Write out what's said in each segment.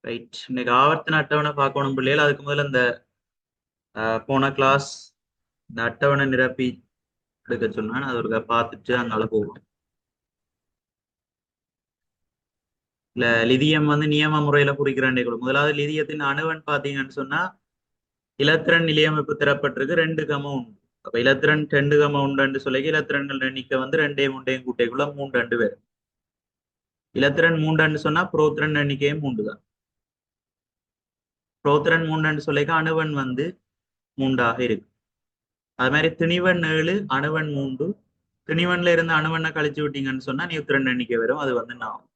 Right. இன்னைக்கு ஆவர்த்தன அட்டவணை பார்க்கணும் பிள்ளைகள். அதுக்கு முதல்ல இந்த போன கிளாஸ் இந்த அட்டவணை நிரப்பி எடுக்க சொன்னான். அது ஒரு பார்த்துட்டு அங்கால போவோம். இல்ல லிதியம் நியம முறையில குறிக்கிறேன். முதலாவது லிதியத்தின் அணுவன் பாத்தீங்கன்னு சொன்னா இலத்திரன் நிலையமைப்பு தரப்பட்டிருக்கு 2,1. அப்ப இலத்திரன் 2,1 சொல்லி இலத்திரன்கள் எண்ணிக்கை 2 கூட்டைக்குள்ள 3 பேர். இலத்திரன் 3 சொன்னா புரோத்திரன் எண்ணிக்கையும் 3 தான். புரோத்திரன் 3 சொல்லிக்க அணுவன் 3 இருக்கு. அது மாதிரி திணிவன் 7, அணுவன் 3. திணிவன்ல இருந்து அணுவனை கழிச்சு விட்டீங்கன்னு சொன்னா நியூத்திரன் எண்ணிக்கை வரும். அது 4.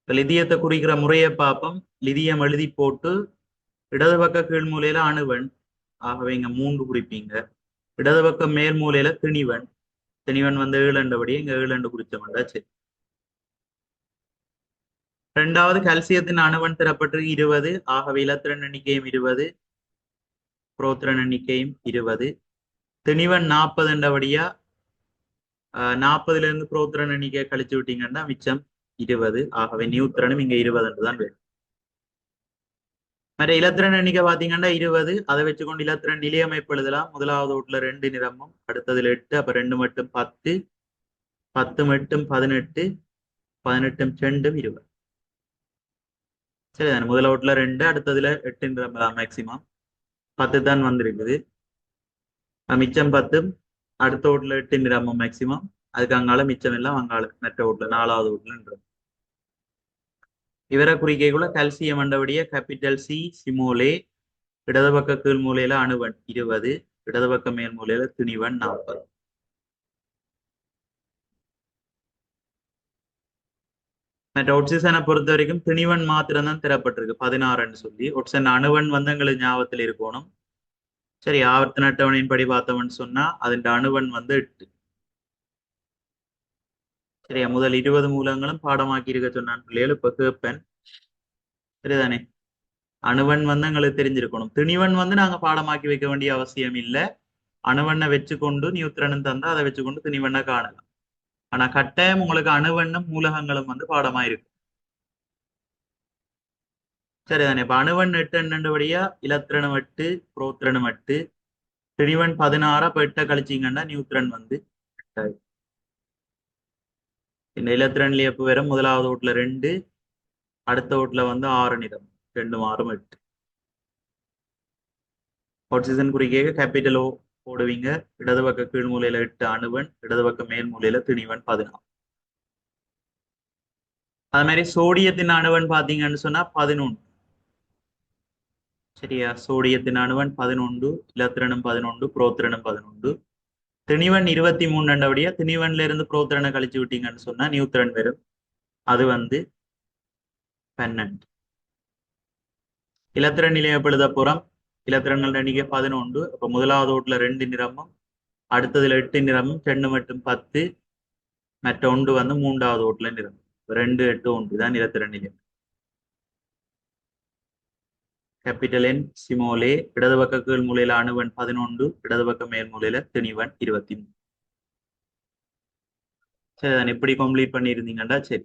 லிதியத்தை குறிக்கிற முறையை பார்ப்போம். லிதியம் எழுதி போட்டு இடது பக்க கீழ் மூலையில அணுவன், ஆகவே இங்க 3 குறிப்பீங்க. இடது பக்கம் மேல் மூலையில திணிவன், திணிவன் 7 இங்க 7 குறிச்சவன்டா. சரி. ரெண்டாவது கல்சியத்தின் அணுவன் தரப்பட்டு 20, ஆகவே இலத்திரன் எண்ணிக்கையும் 20, புரோத்திரன் எண்ணிக்கையும் 20. திணிவன் 40 40ல இருந்து புரோத்திரன் எண்ணிக்கையை கழிச்சு விட்டீங்கன்னா மிச்சம் 20, ஆகவே நியூத்திரனும் இங்க 20 தான் வேணும். மற்ற இலத்திரன் எண்ணிக்கை பாத்தீங்கன்னா 20, அதை வச்சுக்கொண்டு இலத்திரன் நிலையமைப்பு எழுதலாம். முதலாவது வீட்டுல 2 நிறமும், அடுத்ததுல 8, அப்ப 2 மட்டும் 10, 10 மட்டும் 18, 18 2 20. சரி, முதல வீட்டுல 2, அடுத்ததுல 8 நிறம் மேக்சிமம் 10 தான் வந்திருக்குது. மிச்சம் 10, அடுத்த வீட்டுல 8 நிறமும் மேக்சிமம், அதுக்கு அங்கால மிச்சம் எல்லாம் அங்கால மற்ற வீட்டுல 4வது வீட்டுல. இவரை குறிக்கைக்குள்ள கல்சியம் மண்டபடிய கேபிட்டல் சி சிமோலே, இடது பக்க கீழ் மூலையில அணுவன் 20, இடது பக்க மேல் மூலையில திணிவன் 40. மற்ற ஒட்சிசனை பொறுத்த வரைக்கும் திணிவன் மாத்திரம் தான் தரப்பட்டிருக்கு 16 சொல்லி. ஒட்சன் அணுவன் எங்களுக்கு ஞாபகத்தில் இருக்கணும். சரி, ஆவர்த்தன அட்டவணையின் படி பார்த்தவன் சொன்னா அதன் அணுவன் 8. சரியா, முதல் 20 மூலங்களும் பாடமாக்கி இருக்க சொன்னான் பிள்ளைகள். இப்ப கேப்பன் சரிதானே. அணுவன் எங்களுக்கு தெரிஞ்சிருக்கணும். திணிவன் நாங்க பாடமாக்கி வைக்க வேண்டிய அவசியம் இல்லை. அணுவண்ணை வச்சுக்கொண்டு நியூத்திரனும் தந்தா அதை வச்சுக்கொண்டு திணிவண்ணை காணலாம். ஆனா கட்டாயம் உங்களுக்கு அணுவண்ணும் மூலகங்களும் பாடமா இருக்கு. சரிதானே. இப்ப அணுவன் 8 என்னபடியா இலத்திரனும் 8, புரோத்திரனும் 8, திணிவன் 16. அப்ப 8 கழிச்சிங்கன்னா நியூத்திரன் 8. இந்த இலத்திரன்ல எப்ப வரும்? முதலாவது வீட்டுல 2, அடுத்த வீட்டுல 6 நிறம், 2 6 8. ஆக்சிஜன் குறிக்க கேபிட்டல் ஓ போடுவீங்க. இடது பக்க கீழ் மூலையில 8 அணுவன், இடது பக்க மேல் மூலையில திணிவன் 16. அது மாதிரி சோடியத்தின் அணுவன் பாத்தீங்கன்னு சொன்னா 11. சரியா, சோடியத்தின் அணுவன் 11, இலத்திரனும் 11, புரோத்திரனும் 11. திணிவன் 23 திணிவன்ல இருந்து புரோத்திரனை கழிச்சு விட்டீங்கன்னு சொன்னா நியூத்திரன் வரும். அது 12. இலத்திரன் நிலையப்படுத புறம் இலத்திரன்கள் எண்ணிக்கை 11. அப்ப முதலாவது வீட்டுல 2 நிறமும், அடுத்ததுல 8 நிறமும், 2 மட்டும் 10, மற்ற 1 3வது வீட்டுல நிறம். 2 8 1 தான் இலத்திரன் நிலையம். கேபிட்டல் என் சிமோலே, இடது பக்க கீழ் மூலையில அணுவன் 11, இடது பக்க மேல் மூலையில திணிவன் 23. சரி, நான் எப்படி கம்ப்ளீட் பண்ணியிருந்தீங்கடா. சரி,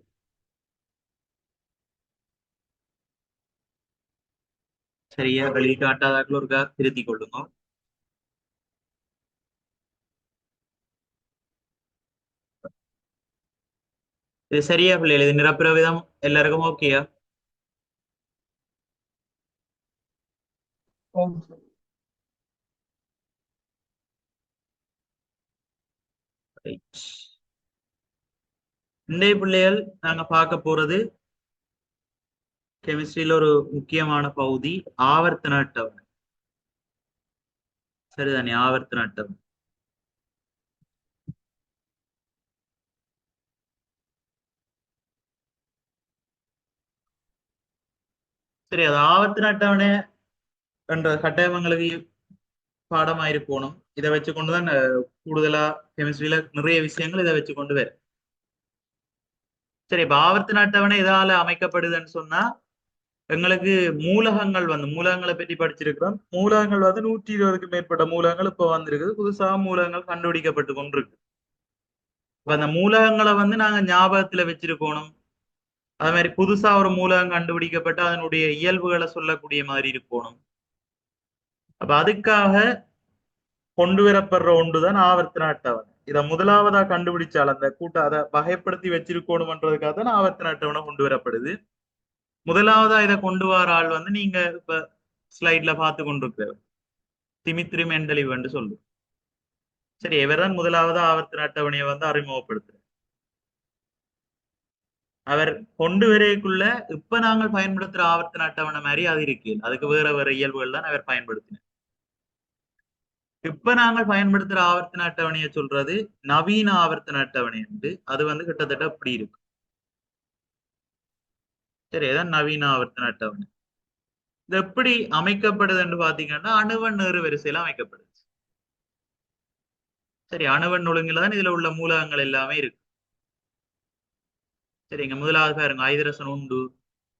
சரியா வெளியே காட்டாதாக்கள் ஒருக்கா திருத்தி கொள்ளுங்க. இது சரியா பிள்ளைகள்? இது நிரப்புற விதம் எல்லாருக்கும் ஓகேயா? இன்றைய பிள்ளைகள் நாங்க பார்க்க போறது கெமிஸ்ட்ரியில ஒரு முக்கியமான பகுதி, ஆவர்த்தன அட்டவணை. சரிதானே, ஆவர்த்தன அட்டவணை. சரி, அது ஆவர்த்தன அட்டவணை என்ற கட்டாயங்களுக்கு பாடமாயிருக்கணும். இதை வச்சுக்கொண்டுதான் கூடுதலா கெமிஸ்ட்ரியில நிறைய விஷயங்கள் இதை வச்சுக்கொண்டு வரும். சரி, இப்ப ஆவர்த்தன அட்டவணை எதால அமைக்கப்படுதுன்னு சொன்னா எங்களுக்கு மூலகங்கள் மூலகங்களை பற்றி படிச்சிருக்கிறோம். மூலகங்கள் 120க்கும் மேற்பட்ட மூலகங்கள் இப்ப வந்திருக்குது. புதுசா மூலகங்கள் கண்டுபிடிக்கப்பட்டு கொண்டிருக்கு. இப்ப அந்த மூலகங்களை நாங்க ஞாபகத்துல வச்சிருக்கணும். அது மாதிரி புதுசா ஒரு மூலகம் கண்டுபிடிக்கப்பட்டு அதனுடைய இயல்புகளை சொல்லக்கூடிய மாதிரி இருக்கணும். அப்ப அதுக்காக கொண்டு வரப்படுற ஒன்றுதான் ஆவர்த்தன அட்டவணை. இத முதலாவதா கண்டுபிடிச்சால் அந்த கூட்டம் அதை வகைப்படுத்தி வச்சிருக்கணும்ன்றதுக்காக தான் ஆவர்த்தன அட்டவணை கொண்டு வரப்படுது. முதலாவதா இதை கொண்டு வர ஆள் வந்து நீங்க இப்ப ஸ்லைட்ல பார்த்து கொண்டிருக்கிற திமித்ரி மெண்டலிவ் என்று சொல்லு. சரி, இவர்தான் முதலாவது ஆவர்த்தன அட்டவணையை வந்து அறிமுகப்படுத்துறார். அவர் கொண்டு வரைக்குள்ள இப்ப நாங்கள் பயன்படுத்துற ஆவர்த்தன அட்டவணை மாதிரி அது இருக்கு. அதுக்கு வேற வேற இயல்புகள் தான் அவர் பயன்படுத்தினார். இப்ப நாங்கள் பயன்படுத்துற ஆவர்த்தன அட்டவணையை சொல்றது நவீன ஆவர்த்தன அட்டவணை என்று. அது வந்து கிட்டத்தட்ட அப்படி இருக்கு. சரி, அதான் நவீன ஆவர்த்தன அட்டவணை. இது எப்படி அமைக்கப்படுதுன்னு பாத்தீங்கன்னா அணுவன் நேரு வரிசையில அமைக்கப்படுது. சரி, அணுவன் ஒழுங்குல தான் இதுல உள்ள மூலகங்கள் எல்லாமே இருக்கு. சரிங்க, முதலாவது பாருங்க, ஐதரசன் உண்டு,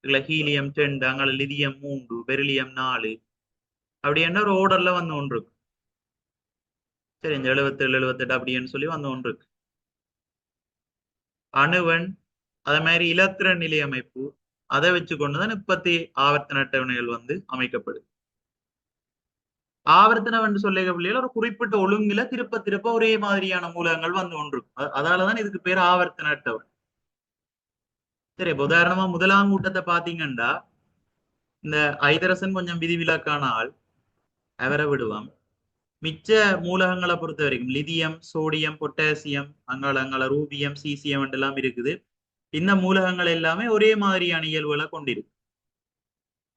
இதுல ஹீலியம் 2, அங்க லிதியம் 3, பெரிலியம் 4, அப்படி என்ன ஒரு ஓர்டர்ல வந்து ஒன்று இருக்கு. சரி, இந்த 77 78 அப்படின்னு சொல்லி வந்து ஒன்று இருக்கு. அணுவன் அதே மாதிரி இலத்திர நிலை அமைப்பு அதை வச்சு கொண்டுதான் இப்பத்தி ஆவர்த்தன அட்டவணைகள் வந்து அமைக்கப்படுது. ஆவர்த்தனம் என்று சொல்லிய பிள்ளைகள் ஒரு குறிப்பிட்ட ஒழுங்குல திருப்ப திருப்ப ஒரே மாதிரியான மூலகங்கள் வந்து ஒன்று இருக்கும். அதாலதான் இதுக்கு பேர் ஆவர்த்தன அட்டவணை. சரி, இப்ப உதாரணமா முதலாம் கூட்டத்தை பாத்தீங்கன்னா இந்த ஐதரசன் கொஞ்சம் விதிவிலக்கான ஆள், அவரை விடுவான். மிச்ச மூலகங்களை பொறுத்த வரைக்கும் லிதியம், சோடியம், பொட்டாசியம், அங்காள ரூபியம், சீசியம் எல்லாம் இருக்குது. இந்த மூலகங்கள் எல்லாமே ஒரே மாதிரியான இயல்புகளை கொண்டிருக்கு.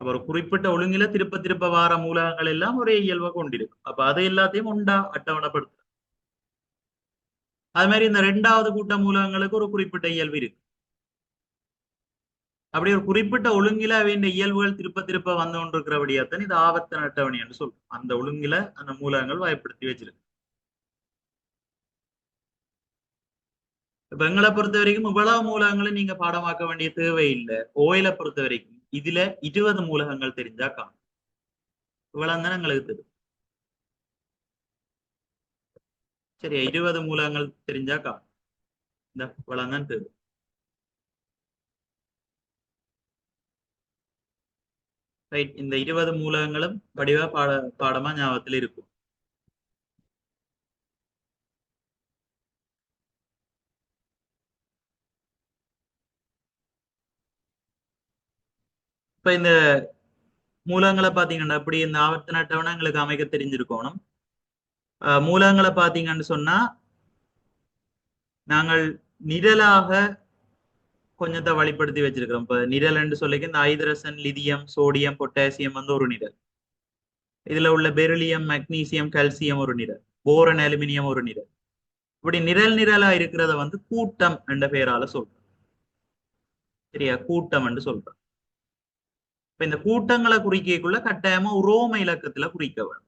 அப்ப ஒரு குறிப்பிட்ட ஒழுங்குல திருப்ப திருப்ப வார மூலகங்கள் எல்லாம் ஒரே இயல்பை கொண்டிருக்கும். அப்ப அதை எல்லாத்தையும் உண்டா அட்டவணைப்படுத்து. அது மாதிரி இந்த 2வது கூட்ட மூலகங்களுக்கு ஒரு குறிப்பிட்ட இயல்பு இருக்கு. அப்படி ஒரு குறிப்பிட்ட ஒழுங்கில வேண்டிய இயல்புகள் திருப்ப திருப்ப வந்து கொண்டிருக்கிறபடியாத்தான் இது ஆவர்த்தன அட்டவணை என்று சொல்றோம். அந்த ஒழுங்கில அந்த மூலகங்கள் வகைப்படுத்தி வச்சிருக்கு. இப்ப எங்களை பொறுத்த வரைக்கும் இவ்வளவு மூலகங்களை நீங்க பாடமாக்க வேண்டிய தேவை இல்லை. ஓயில பொறுத்த வரைக்கும் இதுல 20 மூலகங்கள் தெரிஞ்சா காணும். இவ்வளவு தான் எங்களுக்கு தெரியும். சரி, 20 மூலகங்கள் தெரிஞ்சா காணும். இந்த இவ்வளவு தான் தெரியும். ரைட், இந்த 20 மூலகங்களும் வடிவா பாடமா ஞாபகத்தில் இருக்கும். இப்ப இந்த மூலகங்களை பாத்தீங்கன்னா அப்படி இந்த ஆவர்த்தன அட்டவணை எங்களுக்கு அமைக்க தெரிஞ்சிருக்கணும். மூலகங்களை பாத்தீங்கன்னு சொன்னா நாங்கள் நிரலாக கொஞ்சத்தை வழிப்படுத்தி வச்சிருக்கிறோம். இப்ப நிரல் என்று சொல்லிக்க இந்த ஐதரசன், லிதியம், சோடியம், பொட்டாசியம் வந்து ஒரு நிரல். இதுல உள்ள பெரிலியம், மெக்னீசியம், கால்சியம் ஒரு நிரல். போரன், அலுமினியம் ஒரு நிரல். இப்படி நிரல் நிரலா இருக்கிறத வந்து கூட்டம் என்ற பெயரால சொல்றோம். சரியா, கூட்டம் என்று சொல்றோம். இப்ப இந்த கூட்டங்களை குறிக்கக்குள்ள கட்டாயமா உரோம இலக்கத்துல குறிக்க வேணும்.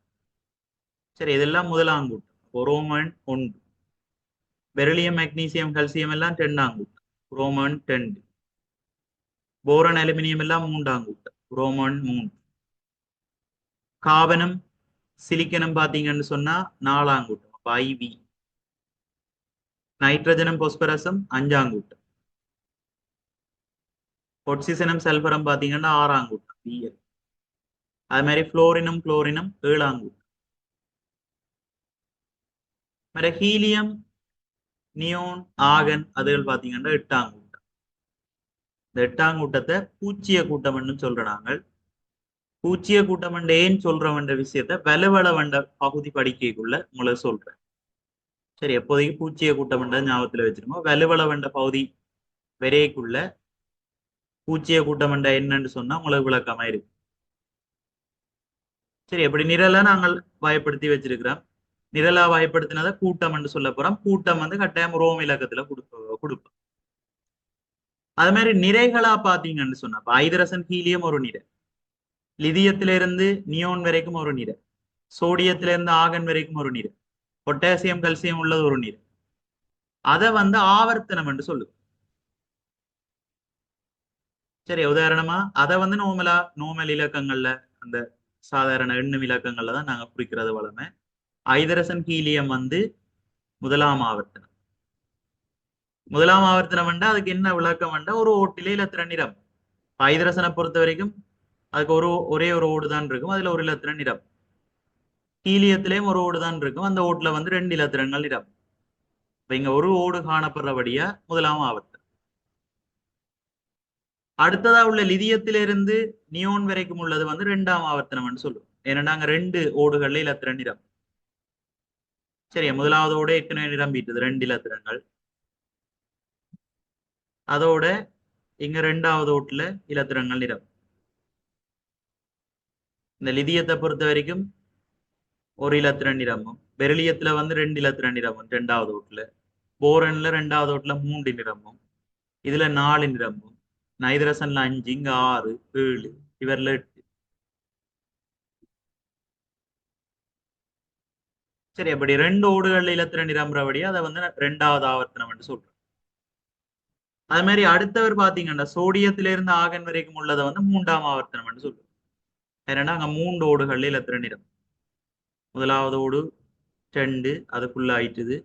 சரி, இதெல்லாம் முதலாம் கூட்டம். உரோமன் 1, பெரிலியம், மெக்னீசியம், கால்சியம் எல்லாம் 2ஆம் கூட்டம், உரோமன் 2. போரன், அலுமினியம் எல்லாம் 3ஆம் கூட்டம், உரோமன் 3. காபனும் சிலிக்கனும் பாத்தீங்கன்னு சொன்னா 4ஆம் கூட்டம், அப்ப IV. நைட்ரஜனும் பொஸ்பரஸும் 5ஆம் கூட்டம். ஒட்சிசனும் சல்பரும் பாத்தீங்கன்னா 6ஆம் கூட்டம், Bl. அது மாதிரி புளோரினும் குளோரினும் 7ஆம் கூட்டம். மாதிரி ஹீலியம், நியோன், ஆகன் அதுகள் பாத்தீங்கன்னா 8ஆம் கூட்டம். இந்த 8ஆம் கூட்டத்தை பூச்சிய கூட்டம்னு சொல்ற நாங்கள். பூச்சிய கூட்டம் ஏன் சொல்றவன்ற விஷயத்த வலுவள வண்ட பகுதி படிக்கைக்குள்ள உங்களை சொல்றேன். சரி, எப்போதைக்கு பூச்சிய கூட்டம் ஞாபகத்துல வச்சிருக்கோம். வலுவள வண்ட பகுதி விரைக்குள்ள பூச்சிய கூட்டம் என்னன்னு சொன்னா உங்களுக்கு விளக்கமா இருக்கு. சரி, எப்படி நிரலா நாங்கள் வகைப்படுத்தி வச்சிருக்கிறோம். நிரலா வகைப்படுத்தினதை கூட்டம் என்று சொல்ல போறோம். கூட்டம் வந்து கட்டாயம் ரோம் இலக்கத்துல கொடுப்போம். அது மாதிரி நிறைகளா பாத்தீங்கன்னு சொன்னா ஐதரசன், ஹீலியம் ஒரு நிறை, லிதியத்திலிருந்து நியோன் வரைக்கும் ஒரு நிறை, சோடியத்திலிருந்து ஆகன் வரைக்கும் ஒரு நிறை, பொட்டாசியம், கல்சியம் உள்ளது ஒரு நிறை. அதை வந்து ஆவர்த்தனம் என்று சொல்லுது. சரி, உதாரணமா அதை வந்து நோமல் இலக்கங்கள்ல அந்த சாதாரண எண்ணும் இலக்கங்கள்ல தான் நாங்க குறிக்கிறது வளமை. ஐதரசன், ஹீலியம் வந்து முதலாம் ஆவர்த்தனம். முதலாம் ஆவர்த்தனம் வேண்டா அதுக்கு என்ன விளக்கம் வேண்டா ஒரு ஓட்டிலே இலத்திர நிறம். ஐதரசனை பொறுத்த வரைக்கும் அதுக்கு ஒரே ஒரு ஓடு தான் இருக்கும், அதுல ஒரு இலத்திர நிறம். ஹீலியத்திலேயும் ஒரு ஓடு தான் இருக்கும், அந்த ஓட்டுல வந்து 2 இலத்திரங்கள் நிறம். இப்ப இங்க ஒரு ஓடு காணப்படுறபடியா முதலாம் ஆவர்த்தனம். அடுத்ததா உள்ள லிதியத்திலிருந்து நியோன் வரைக்கும் உள்ளது வந்து 2ஆம் ஆவர்த்தனம் சொல்லுவோம். ஏன்னா அங்க 2 ஓடுகள்ல இலத்திர நிறம். சரியா, முதலாவது ஓடு ஏற்கனவே நிரம்பிட்டது 2 இலத்திரங்கள். அதோட இங்க 2வது ஓட்டுல இலத்திரங்கள் நிறம். இந்த லிதியத்தை பொறுத்த வரைக்கும் ஒரு இலத்திரன் நிறமும், பெரிலியத்துல வந்து 2 இலத்திரன் நிறமும் 2வது ஓட்டுல, போரன்ல 2வது ஓட்டுல 3 நிறமும், இதுல 4 நிறமும், நைதரசன்ல 5, இங்க 6, 7, இவர்ல 8. சரி, அப்படி 2 ஓடுகள்ல இலத்திரன் நிரம்புறபடியா அதை வந்து 2வது ஆவர்த்தனம் சொல்றோம். அது மாதிரி அடுத்தவர் பாத்தீங்கன்னா சோடியத்தில இருந்து ஆகன் வரைக்கும் உள்ளதை வந்து 3ஆம் ஆவர்த்தனம் சொல்றோம். ஏன்னா அங்க 3 ஓடுகள்ல இலத்திரன் நிறம். முதலாவது ஓடு 2, அது ஃபுல் ஆயிட்டுது.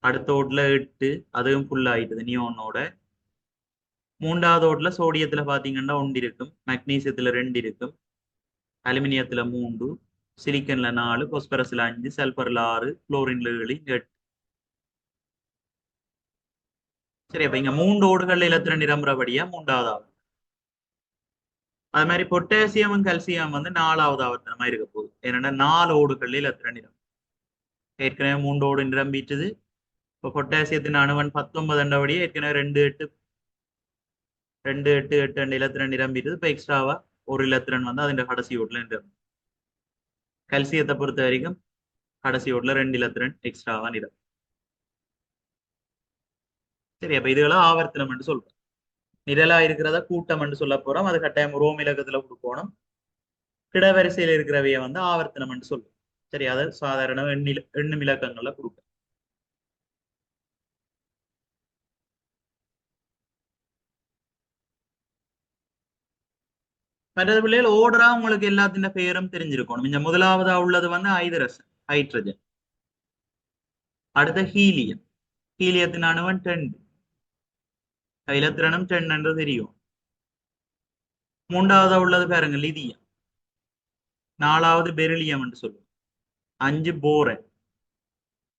அடுத்த ஓட்டுல 8, அதுவும் ஃபுல் ஆயிட்டுது நியோனோட. 3வது ஓட்டுல சோடியத்துல பாத்தீங்கன்னா 1 இருக்கும், மக்னீசியத்துல 2 இருக்கும், அலுமினியத்துல 3, சிலிக்கன்ல 4, பொஸ்பரஸ்ல 5, சல்பர்ல 6, குளோரின்ல 7, 8. சரி, அப்ப இங்க 3 ஓடுகள்ல இலத்திரன் நிரம்புறபடியா 3வது ஆவர்த்தனம். அது மாதிரி பொட்டாசியமும் கல்சியம் வந்து 4வது ஆவர்த்தனமா இருக்க போகுது. ஏன்னா 4 ஓடுகள்ல இலத்திரன் நிரம். ஏற்கனவே 3 ஓடு நிரம்பிட்டுது. இப்போ பொட்டாசியத்தின் அணுவன் 19 என்றபடியே ஏற்கனவே 2, 8, 2 இலத்திரன் நிரம்பிட்டுது. இப்போ எக்ஸ்ட்ராவா ஒரு இலத்திரன் வந்து அதிന്റെ கடைசி ஓட்டுல நிரம்பும். கல்சியத்தை பொறுத்த வரைக்கும் கடைசி ஓட்டுல 2 இலத்திரன் எக்ஸ்ட்ராவா நிரம். சரி, அப்ப இதுகளா ஆவர்த்தனம் சொல்றோம். நிரலா இருக்கிறத கூட்டம் சொல்ல போறோம். அது கட்டாயம் ரோம் இலக்கத்துல கொடுக்கணும். கிடவரிசையில் இருக்கிறவைய வந்து ஆவர்த்தனம் சொல்லுவோம். சரி, அதை சாதாரண எண்ணும் இலக்கங்கள்ல கொடுக்கும். மற்றது பிள்ளைகள் ஓடரா உங்களுக்கு எல்லாத்தின் பெயரும் தெரிஞ்சிருக்கணும். இந்த முதலாவதா உள்ளது வந்து ஹைட்ரஜன். அடுத்த ஹீலியம். ஹீலியத்தின் அணுவன் 10, இலத்திரனும் 10 என்று தெரியும். 3வது உள்ளது பாருங்க லிதியம். 4வது பெரிலியம் என்று சொல்லுவோம். 5 போரன்,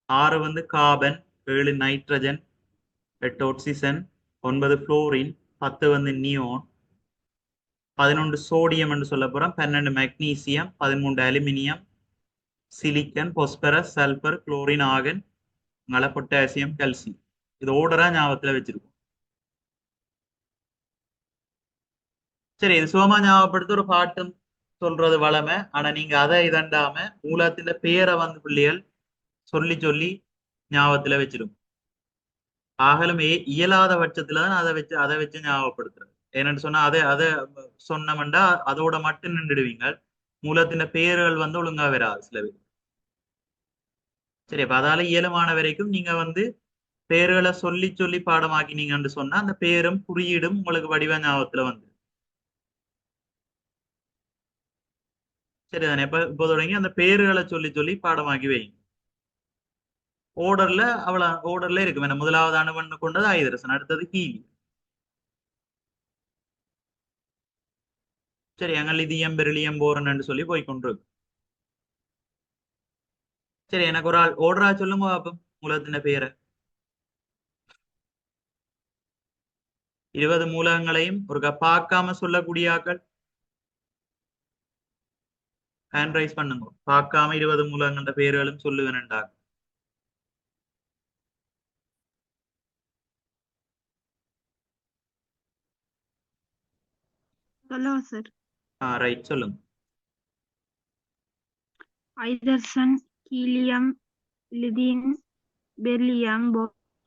6 வந்து கார்பன், 7 நைட்ரஜன், 8 ஆக்சிஜன், 9 புளோரின், 10 வந்து நியோன், 11 சோடியம் என்று சொல்ல போறோம், 12 magnesium, 13 aluminium, silicon, phosphorus, sulphur, chlorine, argon, potassium, calcium. இது ஓடரா ஞாபகத்துல வச்சிருக்கோம். சரி, இது சுகமா ஞாபகப்படுத்த ஒரு பாட்டும் சொல்றது வளமை. ஆனா நீங்க அதை இதண்டாம மூலத்தின் பேரை வந்து பிள்ளைகள் சொல்லி சொல்லி ஞாபகத்துல வச்சிருக்கும். ஆகலும் இயலாத பட்சத்துலதான் அதை வச்சு ஞாபகப்படுத்துறது. ஏன்னு சொன்னா அதை சொன்னோம்டா அதோட மட்டும் நின்றுடுவீங்க. மூலத்தின் பெயர்கள் வந்து ஒழுங்கா வராது சில பேர். சரி, அப்ப அதால இயலுமான வரைக்கும் நீங்க வந்து பெயர்களை சொல்லி சொல்லி பாடமாக்கினீங்கன்னு சொன்னா அந்த பேரும் குறியீடும் உங்களுக்கு வடிவ ஞாபகத்துல வந்து. சரிதானே? இப்போ தொடங்கி அந்த பேர்களை சொல்லி சொல்லி பாடமாக்கி வைங்க. ஓர்டர்ல இருக்கு. முதலாவது அணுவன் கொண்டது ஐதரசன், அடுத்தது ஹீலியம். சரி, அங்க லிதியம், பெரிலியம், போரன் சொல்லி போய்கொண்டிருக்கு. சரி, எனக்கு ஒரு ஆள் ஓர்டரா சொல்லுங்க பாப்போம் மூலத்தின் பெயரை. 20 மூலகங்களையும் ஒரு பார்க்காம சொல்லக்கூடிய ஆக்கள் ஹேண்ட் ரைஸ் பண்ணுங்க. பார்க்காம 20 மூலகங்கள பெயர்களும் சொல்லுவேன்டா. சொல்லுங்க சார். ரைட், சொல்லுங்க. ஐதரசன், helium, lithium, beryllium,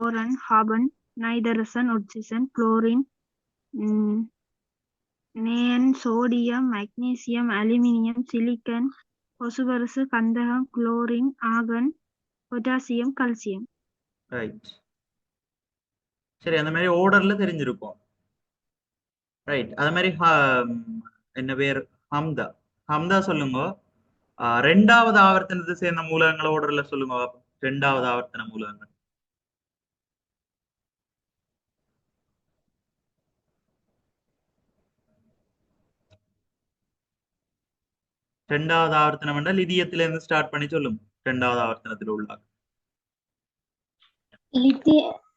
boron, carbon, நைதரசன், oxygen, chlorine, neon, sodium, magnesium, aluminium, silicon, பொசுபரசு, கந்தகம், chlorine, argon, potassium, calcium. Right. சரி, அந்த மாதிரி ஓர்டர்ல தெரிஞ்சிருக்கும். ரைட். அது மாதிரி என்ன பேர்? ஹம்தா. ஹம்தா சொல்லுங்க. 2வது ஆவர்த்தனத்தை சேர்ந்த மூலகங்களை ஓர்டர்ல சொல்லுங்க. 2வது ஆவர்த்தன மூலகங்கள். ரெண்டாவது ஆவர்த்தனம் என்றால் லிதியத்துல இருந்து ஸ்டார்ட் பண்ணி சொல்லும். ரெண்டாவது ஆவர்த்தனத்தில் உள்ள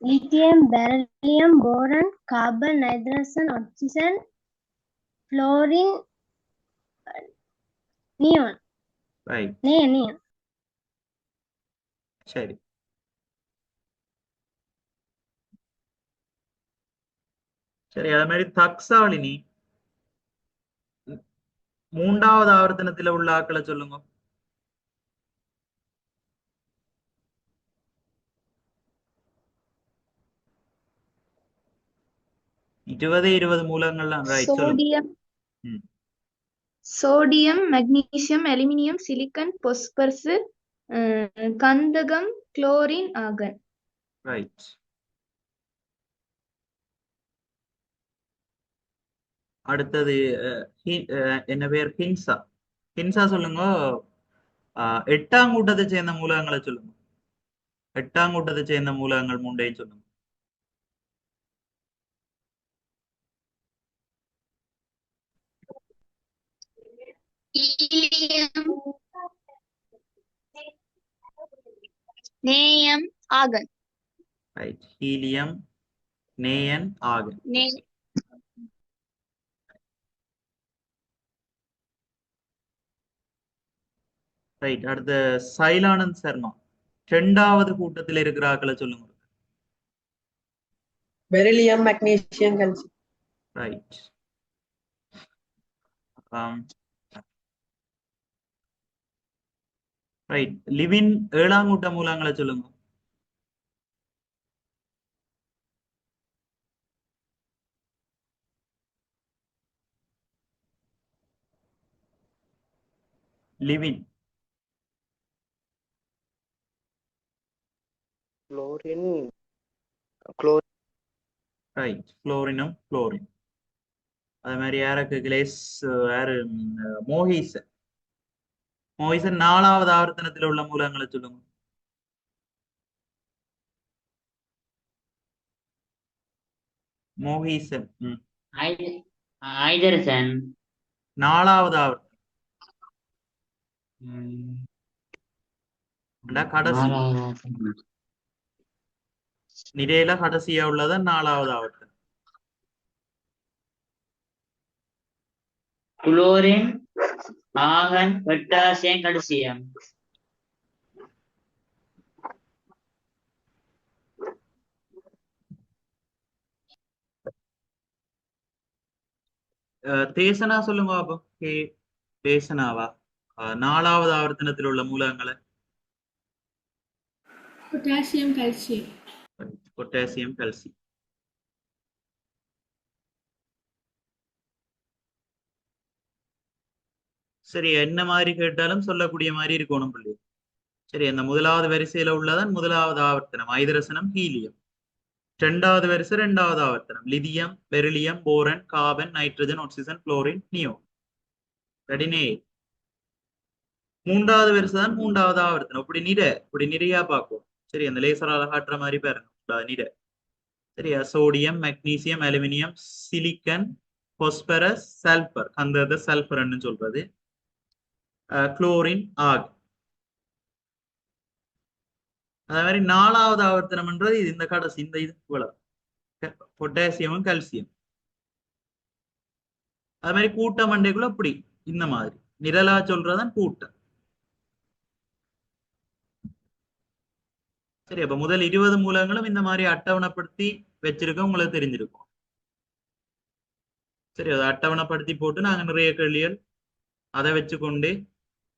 lithium, beryllium, boron, carbon, nitrogen, oxygen, fluorine, neon. Right. neon. சரி, சரி. அதே மாதிரி தக்சாலினி மூன்றாவது ஆவர்த்தனத்துல உள்ள ஆக்களை சொல்லுங்க. இருபது மூலங்கள்லாம் ரைட் சொல்லுங்க. Sodium, magnesium, aluminium, silicon, phosphorus, கந்தகம், குளோரின், ஆர்கன். ரைட். அடுத்தது என்ன பேர்? ஹின்சா. ஹின்சா சொல்லுங்க. எட்டாம் கூட்டத்தை சேர்ந்த மூலகங்களை சொல்லுங்க. எட்டாம் கூட்டத்தை சேர்ந்த மூலகங்கள் மூண்டையும் சொல்லுங்க. Neon, argon. Right. Helium, neon, argon. Right. அடுத்த சைலானந்த் சர்மா இரண்டாவது கூட்டத்தில் இருக்கிற ஆக்களை சொல்லுங்க. Beryllium, magnesium, calcium. Right. Right. Livin ஏழாம் கூட்ட மூலங்களை சொல்லுங்க. லிவின். Chlorine, right. குளோரினும் குளோரின். அதே மாதிரி யாருக்கு கிளேஸ் யாரு? மோஹிசன். மோஹிசன் நாலாவது ஆவர்த்தனத்தில் உள்ள மூலங்களை சொல்லுங்க. மோஹிசன் ஹைதரசன் நாலாவது ஆவர்த்தனம் கடைசி நிறையில கடைசியா உள்ளதான் நாலாவது ஆவர்த்தனம். Chlorine, argon, potassium, calcium. Desana சொல்லுங்க அப்போ. தேசனாவா? நாலாவது ஆவர்த்தனத்தில் உள்ள மூலகங்களை. Potassium, calcium. Potassium, calcium. சரி, என்ன மாதிரி கேட்டாலும் சொல்லக்கூடிய மாதிரி இருக்கணும் பிள்ளை. சரி, அந்த முதலாவது வரிசையில உள்ளதான் முதலாவது ஆவர்த்தனம் ஐதரசனம், ஹீலியம். இரண்டாவது வரிசை இரண்டாவது ஆவர்த்தனம் lithium, beryllium, boron, carbon, nitrogen, oxygen, chlorine, neon. ரெடினே. மூன்றாவது வரிசை தான் மூன்றாவது ஆவர்த்தனம். இப்படி நிறையா பார்க்கும். சரி, அந்த லேசரால காட்டுற மாதிரி பாருங்க. நிற. சரியா? Sodium, magnesium, aluminium, silicon, phosphorus, sulphur. அந்த சல்பர்ன்னு சொல்றது. Chlorine, organ. அதே மாதிரி நாலாவது ஆவர்த்தனம்ன்றது இது. இந்த கடைசி இந்த இது இவ்வளவு பொட்டாசியமும் கால்சியம். அது மாதிரி கூட்டம் மண்டைக்குள்ள இப்படி இந்த மாதிரி நிரலா சொல்றதான் கூட்டம். சரி, அப்ப முதல் 20 மூலங்களும் இந்த மாதிரி அட்டவணைப்படுத்தி வச்சிருக்க உங்களுக்கு தெரிஞ்சிருக்கும். சரி, அதை அட்டவணைப்படுத்தி போட்டு நாங்க நிறைய கேள்விகள் அதை வச்சுக்கொண்டே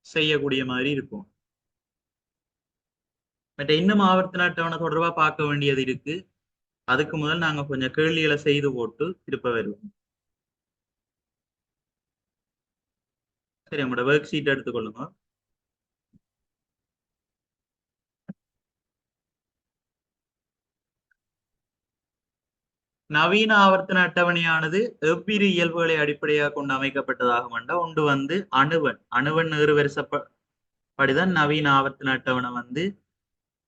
செய்யக்கூடிய மாதிரி இருக்கும். மற்ற இன்னும் ஆவர்த்தன அட்டவணை தொடர்பா பார்க்க வேண்டியது இருக்கு. அதுக்கு முதல் நாங்க கொஞ்சம் கேள்விகளை செய்து போட்டு திருப்ப வருவோம். சரி, நம்மளோட ஒர்க் ஷீட் எடுத்துக்கொள்ளுங்க. நவீன ஆவர்த்தன அட்டவணையானது எவ்விரு இயல்புகளை அடிப்படையாக கொண்டு அமைக்கப்பட்டதாக ஒன்று வந்து அணுவன் ஏறு வரிசைப்படிதான் நவீன ஆவர்த்தன அட்டவணை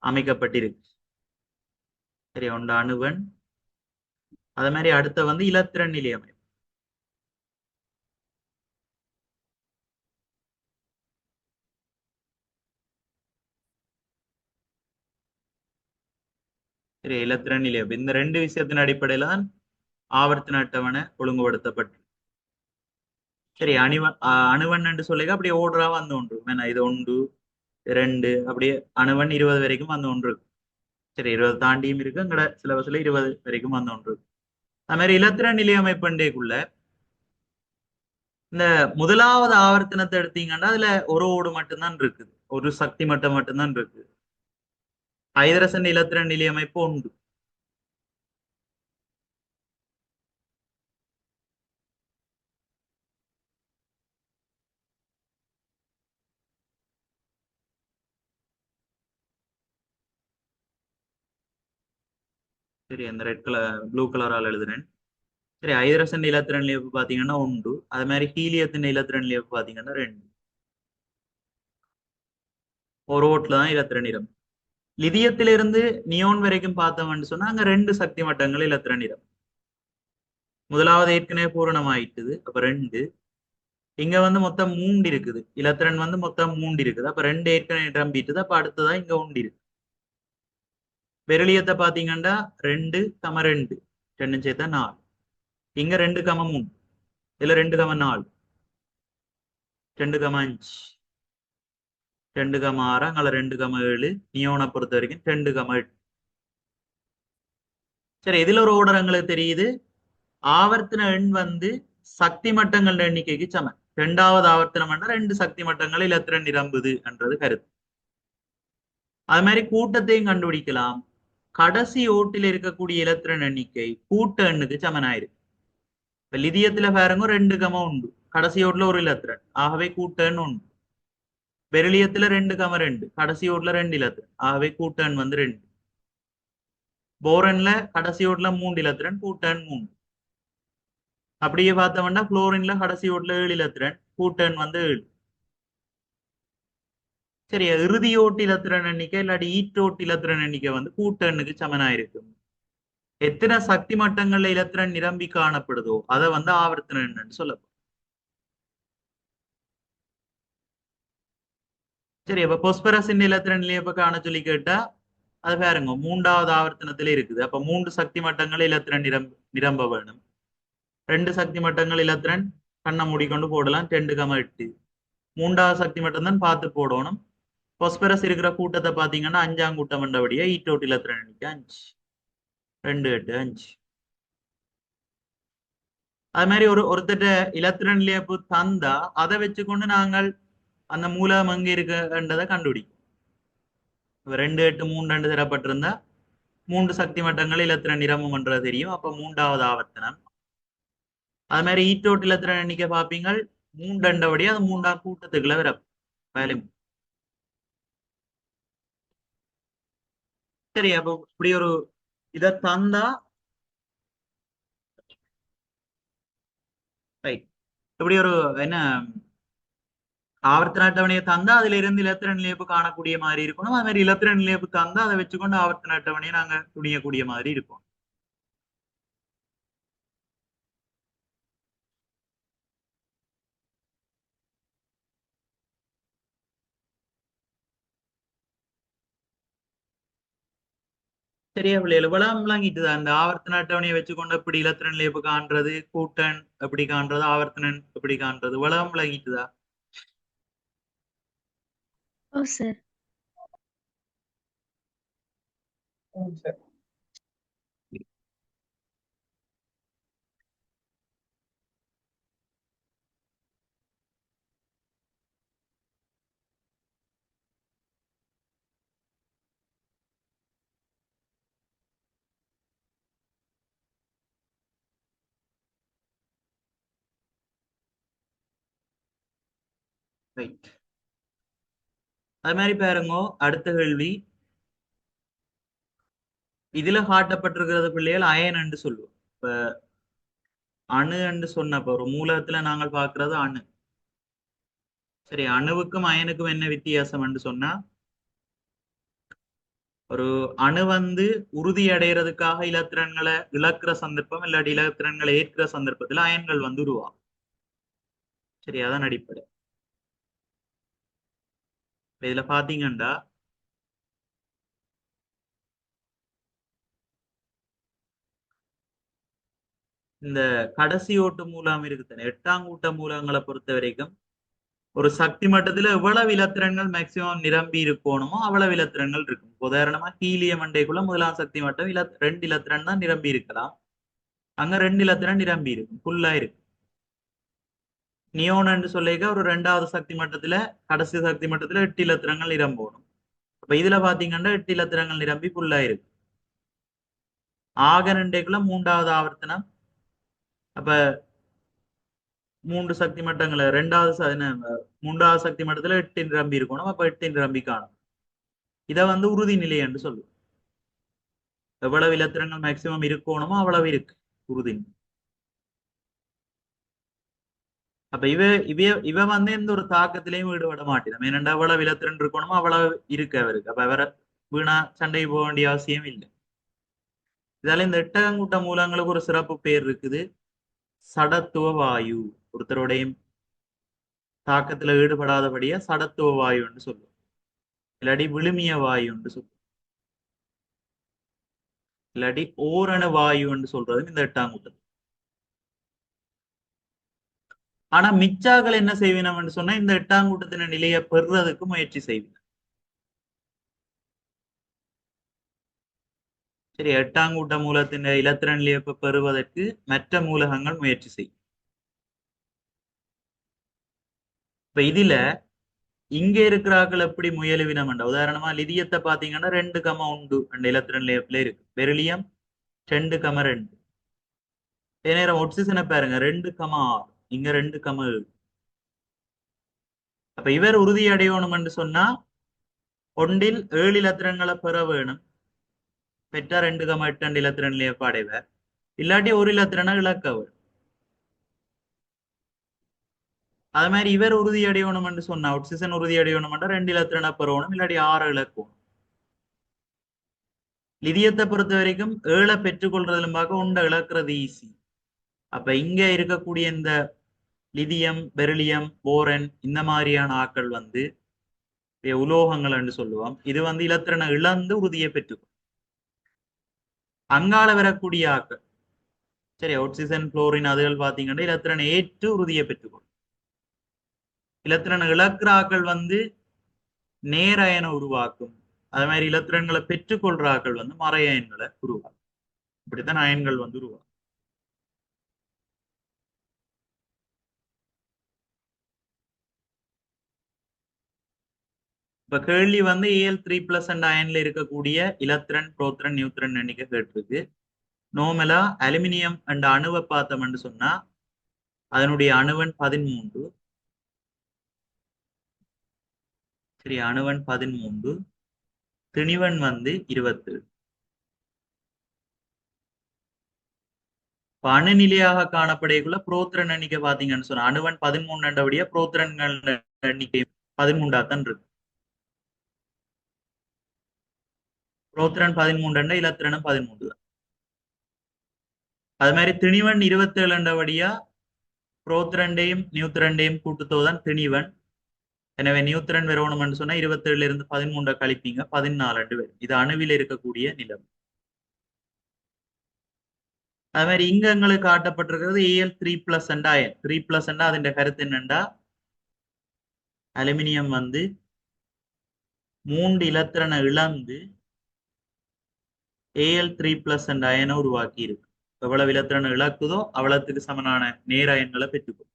அமைக்கப்பட்டிருக்கு. சரி, ஒன்று அணுவன். அதே மாதிரி அடுத்த வந்து இலத்திரன் நிலையமை. சரி, இலத்திரன் நிலையம் இந்த ரெண்டு விஷயத்தின் அடிப்படையில தான் ஆவர்த்தன அட்டவணை ஒழுங்குபடுத்தப்பட்டு. சரி, அணுவன் என்று சொல்லிக்க அப்படியே ஓடுறா வந்து ஒன்று வேணா இது 1 2 அப்படியே அணுவன் 20 வரைக்கும் வந்து ஒன்று இருக்கு. சரி, 20 தாண்டியும் இருக்கு, எங்கட சிலபஸ்ல 20 வரைக்கும் வந்து ஒன்று இருக்கு. அது மாதிரி இலத்திரன் நிலையமைப்பண்டேக்குள்ள இந்த முதலாவது ஆவர்த்தனத்தை எடுத்தீங்கன்னா அதுல ஒரு ஓடு மட்டும்தான் இருக்குது, ஒரு சக்தி மட்டம் மட்டும்தான் இருக்கு. ஐதரசன் இலத்திரன் நிலையமைப்பு உண்டு. சரி, அந்த ரெட் கலர் ப்ளூ கலரால் எழுதுறேன். சரி, ஐதரசன் இலத்திரன் நிலையப்பு பாத்தீங்கன்னா உண்டு. அது மாதிரி ஹீலியத்தின் இலத்திரன் நிலையப்பு பாத்தீங்கன்னா 2. ஒரு ஓட்டுல தான் இலத்திரன் நிறம். லிதியத்திலிருந்து நியோன் வரைக்கும் பார்த்தோம்னு சொன்னா அங்க 2 சக்தி மட்டங்கள் இலத்திரன் நிறம். முதலாவது ஏற்கனவே பூரணமாயிட்டுது, அப்ப 2. இங்க வந்து மொத்தம் 3 இருக்குது, இலத்திரன் வந்து மொத்தம் 3 இருக்குது, அப்ப 2 ஏற்கனவே நிரம்பிட்டுது, அப்ப அடுத்ததான் இங்க 1 இருக்கு. பெரிலியத்தை பாத்தீங்கன்னா 2, 2 ரெண்டும் சேர்த்தா 4. இங்க 2, 3 இதுல 2, 4 2, 5 2, 6 அங்கே 2, 7 நியோனை பொறுத்த வரைக்கும் 2, 8. சரி, இதுல ஒரு ஓர்டர் எங்களுக்கு தெரியுது. ஆவர்த்தன எண் வந்து சக்தி மட்டங்கள் எண்ணிக்கைக்கு சமம். 2வது ஆவர்த்தனம் 2 சக்தி மட்டங்கள் இலத்திரன் நிரம்புது என்றது கருத்து. அது மாதிரி கூட்டத்தையும் கண்டுபிடிக்கலாம். கடைசி ஓட்டில் இருக்கக்கூடிய இலத்திரன் எண்ணிக்கை கூட்ட எண்ணுக்கு சமனாயிருக்கு. இப்ப லிதியத்துல பாருங்க 2, உண்டு, கடைசி ஓட்டுல ஒரு இலத்திரன், ஆகவே கூட்ட எண் 1. பெரிலியத்துல 2, 2 கடைசி ஓட்டுல 2 இலத்திரன், ஆகவே கூட்ட எண் வந்து 2. போரன்ல கடைசி ஓட்டுல 3 இலத்திரன், கூட்ட எண் 3. அப்படியே பார்த்தோம்னா புளோரின்ல கடைசி ஓட்டுல 7 இலத்திரன், கூட்ட எண் வந்து 7. சரி, இறுதி ஓட்டு இலத்திரன் எண்ணிக்கை இல்லாட்டி ஈட்டோட்டு இலத்திரன் எண்ணிக்கை வந்து கூட்ட எண்ணுக்கு சமனாயிருக்கும். எத்தனை சக்தி மட்டங்கள்ல இலத்திரன் நிரம்பி காணப்படுதோ அதை வந்து ஆவர்த்தன எண்ணுன்னு சொல்லப்படும். சரி, அப்ப பொஸ்பரஸின் இலத்திரன் நிலையப்ப காண சொல்லி கேட்டா அது பாருங்க 3வது ஆவர்த்தனத்துல இருக்குது. அப்ப 3 சக்தி மட்டங்கள் இலத்திரன் நிரம்ப வேணும். 2 சக்தி மட்டங்கள் இலத்திரன் கண்ணை மூடிக்கொண்டு போடலாம், 2, 8. 3வது சக்தி மட்டம் தான் பார்த்து போடணும். பொஸ்பரஸ் இருக்கிற கூட்டத்தை பாத்தீங்கன்னா 5ஆம் கூட்டம் என்றபடியா ஈட்டோட்டு இலத்திரன் எண்ணிக்கை 5, 2, 8, 5. அது மாதிரி ஒருத்தட்ட இலத்திரன் நிலையப்பு தந்தா அதை வச்சுக்கொண்டு நாங்கள் அந்த மூலம் அங்க இருக்குன்றதை கண்டுபிடிக்கும். 2, 8, 3, 2 தரப்பட்டிருந்தா 3 சக்தி மட்டங்கள் இலத்திரன் நிரம்பும் என்றது தெரியும். அப்ப 3வது ஆவர்த்தனம். அது மாதிரி ஈட்டோட்டு இலத்திரன் எண்ணிக்கை பார்ப்பீங்க 3 என்றபடி அது 3ஆம் கூட்டத்துக்குள்ள வர வேலை. சரி, அப்போ இப்படி ஒரு இதை தந்தா ரைட், இப்படி ஒரு என்ன ஆவர்த்தன அட்டவணையை தந்தா அதுல இருந்து இலத்திரன் நிலையப்பு காணக்கூடிய மாதிரி இருக்கணும். அது மாதிரி இலத்திரன் நிலையப்பு தந்தா அதை வச்சுக்கொண்டு ஆவர்த்தன அட்டவணையை நாங்க துணியக்கூடிய மாதிரி இருக்கும். சரியா பிள்ளைகள் இவ்வளவு விளங்கிட்டுது. அந்த ஆவர்த்தன அட்டவணையை வச்சுக்கொண்டு எப்படி இலத்திரன் நிலையப்பு காண்றது, கூட்டன் எப்படி காண்றது, ஆவர்த்தனன் எப்படி காண்றது, இவ்வளவு விளங்கிட்டுதா? ஓ சார். ரைட், அது மாதிரி பாருங்க. அடுத்த கேள்வி இதுல காட்டப்பட்டிருக்கிறது பிள்ளைகள் அயன் என்று சொல்லுவோம். இப்ப அணு என்று சொன்னப்ப ஒரு மூலகத்துல நாங்கள் பார்க்கிறது அணு. சரி, அணுவுக்கும் அயனுக்கும் என்ன வித்தியாசம் என்று சொன்னா ஒரு அணு வந்து உறுதி அடைகிறதுக்காக இலத்திரன்களை இழக்கிற சந்தர்ப்பம் இல்லாட்டி இலத்திரன்களை ஏற்கிற சந்தர்ப்பத்துல அயன்கள் வந்து உருவாகும். சரி, அதான் அடிப்படை. இதுல பாத்தீங்கன்னா இந்த கடைசி ஓட்டு மூலம் இருக்குதானே 8ஆம் கூட்ட மூலங்களை பொறுத்த வரைக்கும் ஒரு சக்தி மட்டத்துல எவ்வளவு இலத்திரன்கள் மேக்சிமம் நிரம்பி இருக்கணுமோ அவ்வளவு இலத்திரன்கள் இருக்கும். உதாரணமா ஹீலியம் அண்டைக்குள்ள முதலாம் சக்தி மட்டம் 2 இலத்திரன் தான் நிரம்பி இருக்கலாம். அங்க 2 இலத்திரன் நிரம்பி இருக்கும், ஃபுல்லா இருக்கு. நியோன் என்று சொல்லிக்க ஒரு 2வது சக்தி மட்டத்துல கடைசி சக்தி மட்டத்துல 8 இலத்திரங்கள் நிரம்பணும். அப்ப இதுல பாத்தீங்கன்னா 8 இலத்திரங்கள் நிரம்பி ஃபுல்லா இருக்கு. ஆகன் அண்டைக்குள்ள 3வது ஆவர்த்தனம். அப்ப 3 சக்தி மட்டங்களை 3வது சக்தி மட்டத்துல 8 நிரம்பி இருக்கணும். அப்ப 8 நிரம்பி காணும். இதை வந்து உறுதி நிலை என்று சொல்லுவோம். எவ்வளவு இலத்திரங்கள் மேக்சிமம் இருக்கணுமோ அவ்வளவு இருக்கு உறுதி. அப்ப இவ வந்து எந்த ஒரு தாக்கத்திலையும் ஈடுபட மாட்டேன். ஏனென்றா எவ்வளவு இலத்திரன் இருக்கணுமோ அவ்வளவு இருக்கு அவருக்கு. அப்ப அவரை வீணா சண்டை போக வேண்டிய அவசியம் இல்லை. இதால இந்த 8ஆம் கூட்ட மூலங்களுக்கு ஒரு சிறப்பு பேர் இருக்குது, சடத்துவ வாயு. ஒருத்தருடையும் தாக்கத்துல ஈடுபடாதபடியா சடத்துவ வாயு என்று சொல்லுவோம், இல்லாட்டி விழுமிய வாயு என்று சொல்லுவோம், இல்லாட்டி ஓரண வாயு என்று சொல்றது இந்த 8ஆம் கூட்டம். ஆனா மிச்சாக்கள் என்ன செய்வினம் என்று சொன்னா இந்த 8ஆம் கூட்டத்தின நிலையை பெறுறதுக்கு முயற்சி செய்வின. சரி, 8ஆம் கூட்ட மூலத்தின் இலத்திரன் நிலையை பெறுவதற்கு மற்ற மூலகங்கள் முயற்சி செய்யும். இப்ப இதுல இங்க இருக்கிறார்கள் எப்படி முயலுவினம் என்ற உதாரணமா லிதியத்தை பாத்தீங்கன்னா 2,1 அந்த இலத்திரன் நிலையத்துல இருக்கு. பெரிலியம் 2,2. அதே நேரம் ஒட்சிசனை பாருங்க 2,6, இங்க 2,7. அப்ப இவர் உறுதி அடையணும் என்று சொன்னா ஒன்றில் 7 இலத்திரன்களை பெற வேணும். பெற்றா 2,8 இலத்திரன் நிலையை அடைவர். இல்லாட்டி ஒரு இலத்திரனை இழக்க வேணும். அது மாதிரி இவர் உறுதி அடையணும் என்று சொன்னா ஒட்சிசன் உறுதி அடையணும் என்றா 2 இலத்திரனை பெறணும், இல்லாட்டி 6 இழக்கும். லிதியத்தை பொறுத்த வரைக்கும் 7 பெற்றுக்கொள்றதுலும் பார்க்க 1 இழக்கிறது ஈஸி. அப்ப இங்க இருக்கக்கூடிய இந்த லிதியம், பெரிலியம், போரன் இந்த மாதிரியான ஆக்கள் வந்து உலோகங்கள் என்று சொல்லுவோம். இது வந்து இலத்திரனை இழந்து உறுதியை பெற்றுக்கும். அங்கால வரக்கூடிய ஆக்கள் சரி ஆக்சிஜன், குளோரின் அதுகள் பாத்தீங்கன்னா இலத்திரனை ஏற்று உறுதியை பெற்றுக்கொள்ளும். இலத்திரனை இழக்கிற ஆக்கள் வந்து நேர அயனை உருவாக்கும். அது மாதிரி இலத்திரன்களை பெற்றுக்கொள்ற ஆக்கள் வந்து மறை அயன்களை உருவாக்கும். இப்படித்தான் அயன்கள் வந்து உருவாக்கும். இப்ப கேள்வி வந்து Al3+ அண்ட் அயன்ல இருக்கக்கூடிய இலத்திரன், புரோத்திரன், நியூத்திரன் எண்ணிக்கை கேட்டிருக்கு. நோமலா அலுமினியம் அண்ட் அணுவை பார்த்தோம்னு சொன்னா அதனுடைய அணுவன் 13. சரி, அணுவன் 13, திணிவன் வந்து 27. அணுநிலையாக காணப்படையக்குள்ள புரோத்திரன் எண்ணிக்கை பாத்தீங்கன்னு சொன்னா அணுவன் 13 என்றபடியா புரோத்திரன்கள் எண்ணிக்கை 13 இருக்கு. புரோத்திரன் 13 இலத்திரனும் 13 தான். அது மாதிரி திணிவன் 27 என்றபடியா புரோத்திரண்டையும் நியூத்திரண்டையும் கூட்டுத்தோதான் திணிவன். எனவே நியூத்திரன் வரணும்னு சொன்னா 27 இருந்து 13 கழிப்பீங்க, 14 வரும். இது அணுவில் இருக்கக்கூடிய நிலம். அது மாதிரி இங்க எங்களுக்கு காட்டப்பட்டிருக்கிறது Al3+ அண்ட் அயன். 3+ அதன் கருத்து என்னண்டா அலுமினியம் வந்து 3 இலத்திரனை இழந்து Al3+ அண்ட் அயனை உருவாக்கி இருக்கு. எவ்வளவு இலத்திரனை இழக்குதோ அவ்வளவுக்கு சமனான நேர அயன்களை பெற்றுக்கும்.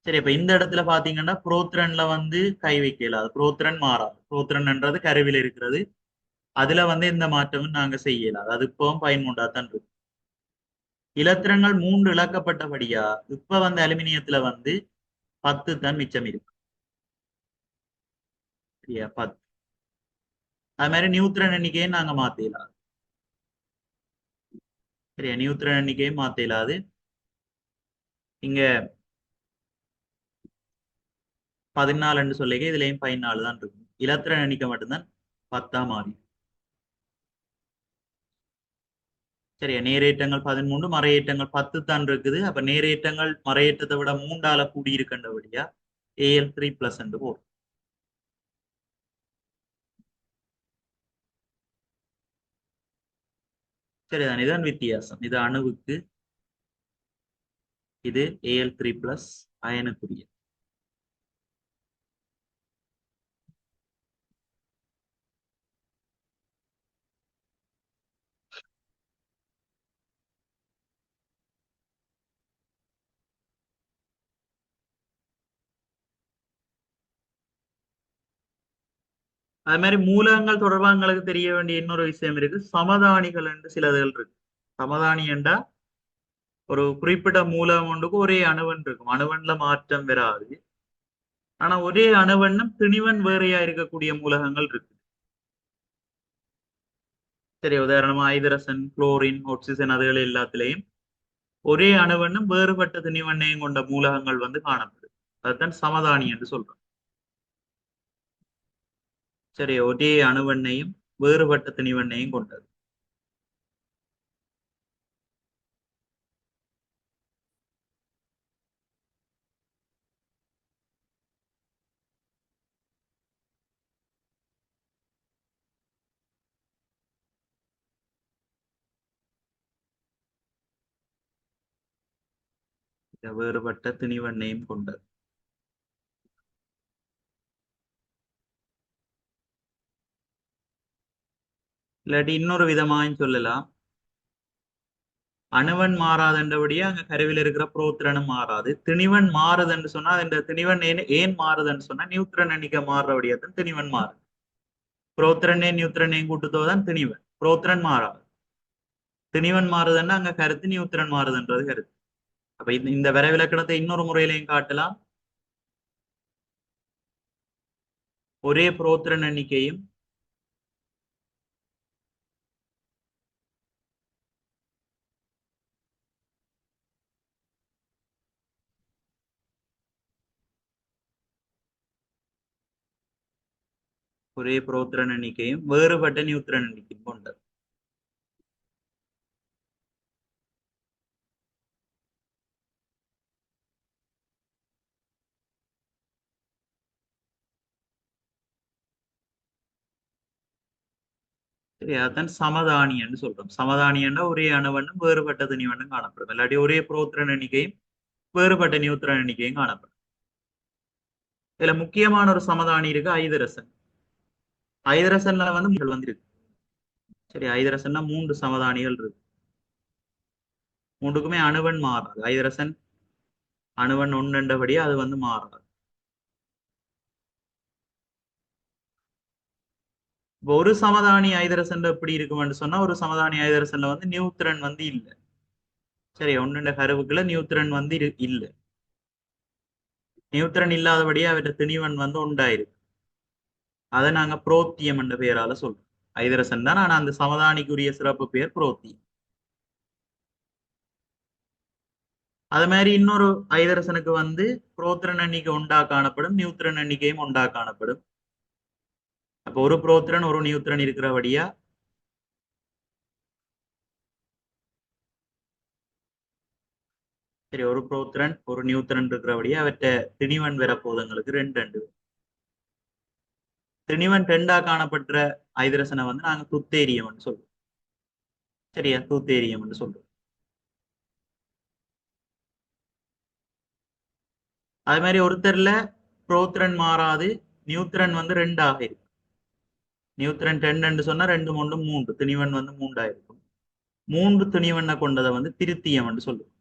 சரி, இப்ப இந்த இடத்துல பாத்தீங்கன்னா புரோத்திரன்ல வந்து கை வைக்கலாது. புரோத்திரன் மாறாது. புரோத்திரன்ன்றது கருவில் இருக்கிறது. அதுல வந்து எந்த மாற்றமும் நாங்க செய்யலாது. அது இப்பவும் 13 தான் இருக்கு. இலத்திரங்கள் 3 இழக்கப்பட்டபடியா இப்ப வந்து அலுமினியத்துல வந்து 10 தான் மிச்சம் இருக்கு. சரியா, 10. அது மாதிரி நியூத்திரன் எண்ணிக்கையை நாங்க மாத்தலாது. சரியா, நியூத்திரன் எண்ணிக்கையை மாத்தலாது. இங்க 14 சொல்லிக்க இதுலயும் 14 தான் இருக்கும். இலத்திரன் எண்ணிக்கை மட்டும்தான் 10 மாறி. சரியா, நேரேற்றங்கள் 13, மறையேற்றங்கள் 10 தான் இருக்குது. அப்ப நேரேற்றங்கள் மறையேற்றத்தை விட 3ஆல கூடி இருக்கின்றபடியா Al3+ என்று போடும். சரிதான், இதுதான் வித்தியாசம். இது அணுவுக்கு, இது Al3+ அயனுக்குரிய. அது மாதிரி மூலகங்கள் தொடர்பாக எங்களுக்கு தெரிய வேண்டிய இன்னொரு விஷயம் இருக்கு. சமதானிகள் என்று சிலதுகள் இருக்கு. சமதானி என்றா ஒரு குறிப்பிட்ட மூலகம் ஒன்றுக்கு ஒரே அணுவன் இருக்கும். அணுவன்ல மாற்றம் வராது. ஆனா ஒரே அணுவன்னும் திணிவன் வேறையா இருக்கக்கூடிய மூலகங்கள் இருக்கு. சரி, உதாரணமா ஐதரசன், குளோரின், ஆக்சிஜன் அதுகள் எல்லாத்திலையும் ஒரே அணுவன்னும் வேறுபட்ட திணிவண்ணையும் கொண்ட மூலகங்கள் வந்து காணப்படுது. அதுதான் சமதானி என்று சொல்றோம். சரி, ஒரே அணுவெண்ணையும் வேறுபட்ட திணிவெண்ணையும் கொண்டது. வேறுபட்ட திணிவெண்ணையும் கொண்டது. இல்லாட்டி இன்னொரு விதமாயும் சொல்லலாம், அணுவன் மாறாதண்டபடியே அங்க கருவில் இருக்கிற புரோத்திரனும் மாறாது. திணிவன் மாறுதுன்னு சொன்னா அந்த திணிவன் ஏன் மாறுதுன்னு சொன்னா நியூத்திரன் எண்ணிக்கை மாறுறபடியா தான் திணிவன் மாறுது. புரோத்திரனே நியூத்திரனையும் கூட்டுத்தோதான் திணிவன். புரோத்திரன் மாறாது. திணிவன் மாறுதுன்னா அங்க கருத்து, நியூத்திரன் மாறுதுன்றது கருத்து. அப்ப இந்த வரைவிலக்கணத்தை இன்னொரு முறையிலையும் காட்டலாம். ஒரே புரோத்திரன் எண்ணிக்கையும் ஒரே புரோத்திரன் எண்ணிக்கையும் வேறுபட்ட நியூத்திரன் எண்ணிக்கையும் கொண்டது. சரி, அதான் சமதானி என்று சொல்றோம். சமதானி என்ற ஒரே அணுவண்ணும் வேறுபட்ட திணிவண்ணும் காணப்படும். இல்லாட்டி ஒரே புரோத்திரன் எண்ணிக்கையும் வேறுபட்ட நியூத்திரன் எண்ணிக்கையும் காணப்படும். இதுல முக்கியமான ஒரு சமதானி இருக்கு, ஐதரசன். ஐதரசன்ல வந்து இருக்கு. சரி, ஐதரசன்ல 3 சமதானிகள் இருக்கு. 3க்குமே அணுவன் மாறாது. ஐதரசன் அணுவன் 1 அது வந்து மாறாது. ஒரு சமதானி ஐதரசன்ல எப்படி இருக்கும்னு சொன்னா, ஒரு சமதானி ஐதரசன்ல வந்து நியூத்திரன் வந்து இல்ல. சரி, 1 கருவுக்குள்ள நியூத்திரன் வந்து இல்ல. நியூத்திரன் இல்லாதபடியே அவற்றை திணிவன் வந்து உண்டாயிருக்கு. அதை நாங்க புரோத்தியம் என்ற பெயரால சொல்றோம். ஐதரசன் தான், ஆனா அந்த சமதானிக்குரிய சிறப்பு பெயர் புரோத்தியம். அது மாதிரி இன்னொரு ஐதரசனுக்கு வந்து புரோத்திரன் எண்ணிக்கை உண்டா காணப்படும், நியூத்திரன் எண்ணிக்கையும் உண்டா காணப்படும். அப்ப ஒரு புரோத்திரன் ஒரு நியூத்திரன் இருக்கிறபடியா சரி, ஒரு புரோத்திரன் ஒரு நியூத்திரன் இருக்கிறபடியா அவற்றை திணிவன் வரப்போகுது எங்களுக்கு 2 திணிவன் 2 காணப்பட்ட ஐதரசனை வந்து நாங்க துத்தேரியம் சொல்றோம். சரியா, துத்தேரியம் சொல்றோம். அது மாதிரி ஒருத்தர்ல புரோத்திரன் மாறாது, நியூத்திரன் வந்து 2 இருக்கு. நியூத்திரன் 2 சொன்னா 2 3 3 திணிவன் வந்து 3 இருக்கும். 3 திணிவண்ணை கொண்டதை வந்து திருத்தியம் சொல்லுவோம்.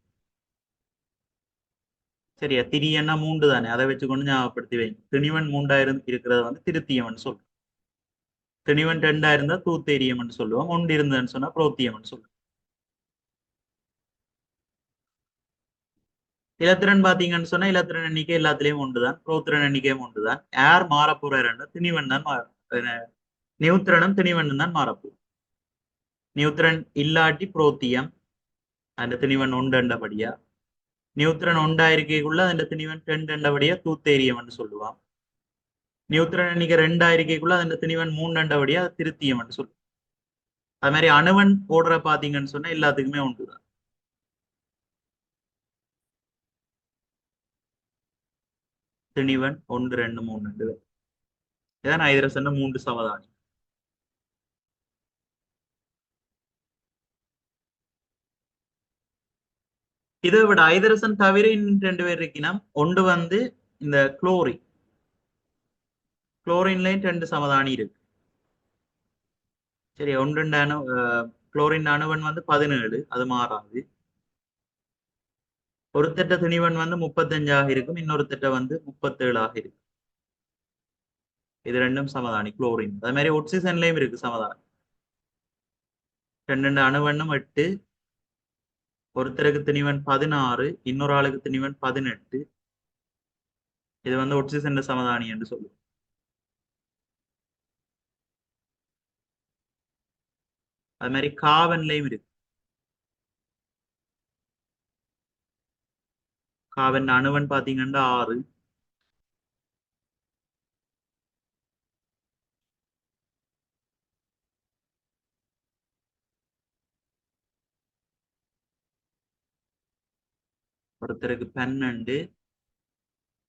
சரியா, திரியன்னா 3 தானே, அதை வச்சுக்கொண்டு ஞாபகப்படுத்தி வைங்க. திணிவன் 3 இருக்கிறத வந்து திருத்தியம் சொல்லுவோம். திணிவன் 2 இருந்தா தூத்தேரியம் சொல்லுவோம். 1 இருந்ததுன்னு சொன்னா புரோத்தியம் சொல்லுவோம். இலத்திரன் பாத்தீங்கன்னு சொன்னா இலத்திரன் எண்ணிக்கை எல்லாத்திலையும் 1 தான், புரோத்திரன் எண்ணிக்கையும் 1 தான். யார் மாறப்போறாருன்னா திணிவன் தான் நியூத்திரனும் திணிவன் தான் மாறப்போம். நியூத்திரன் இல்லாட்டி புரோத்தியம், அந்த திணிவன் 1 நியூத்திரன் 1 இருக்கைக்குள்ள அந்த திணிவன் 2 தூத்தேரியம் சொல்லுவான். நியூத்திரன் எண்ணிக்கை 2 இருக்கைக்குள்ள அந்த திணிவன் 3 திருத்தியம் சொல்லுவான். அது மாதிரி அணுவன் போடுற பாத்தீங்கன்னு சொன்னா எல்லாத்துக்குமே 1 தான். திணிவன் 1 2 3 இதான் ஐதரசன் 3 சமதானி. இதை விட ஐதரசன் தவிர இன்னும் 2 பேர் இருக்கணும். ஒன்று வந்து இந்த குளோரின். குளோரின்லயும் 2 சமதானி இருக்கு. சரி, ஒன்று குளோரின் அணுவன் வந்து 17, அது மாறாது. ஒரு திட்ட துணிவன் வந்து 35 இருக்கும், இன்னொரு திட்ட வந்து 37 இருக்கும். இது ரெண்டும் சமதானி குளோரின். அதே மாதிரி ஒக்சிஜன்லயும் இருக்கு சமதானி. 2 அணுவண்ணும் 8, ஒருத்தருக்கு திணிவன் 16, இன்னொரு ஆளுக்கு திணிவன் 18. இது வந்து ஒக்சிஜன் சமதானி என்று சொல்லுவோம். அது மாதிரி கார்பன்லயும் இருக்கு. கார்பன் அணுவன் பாத்தீங்கன்னா 6. ஒருத்தருக்கு 12,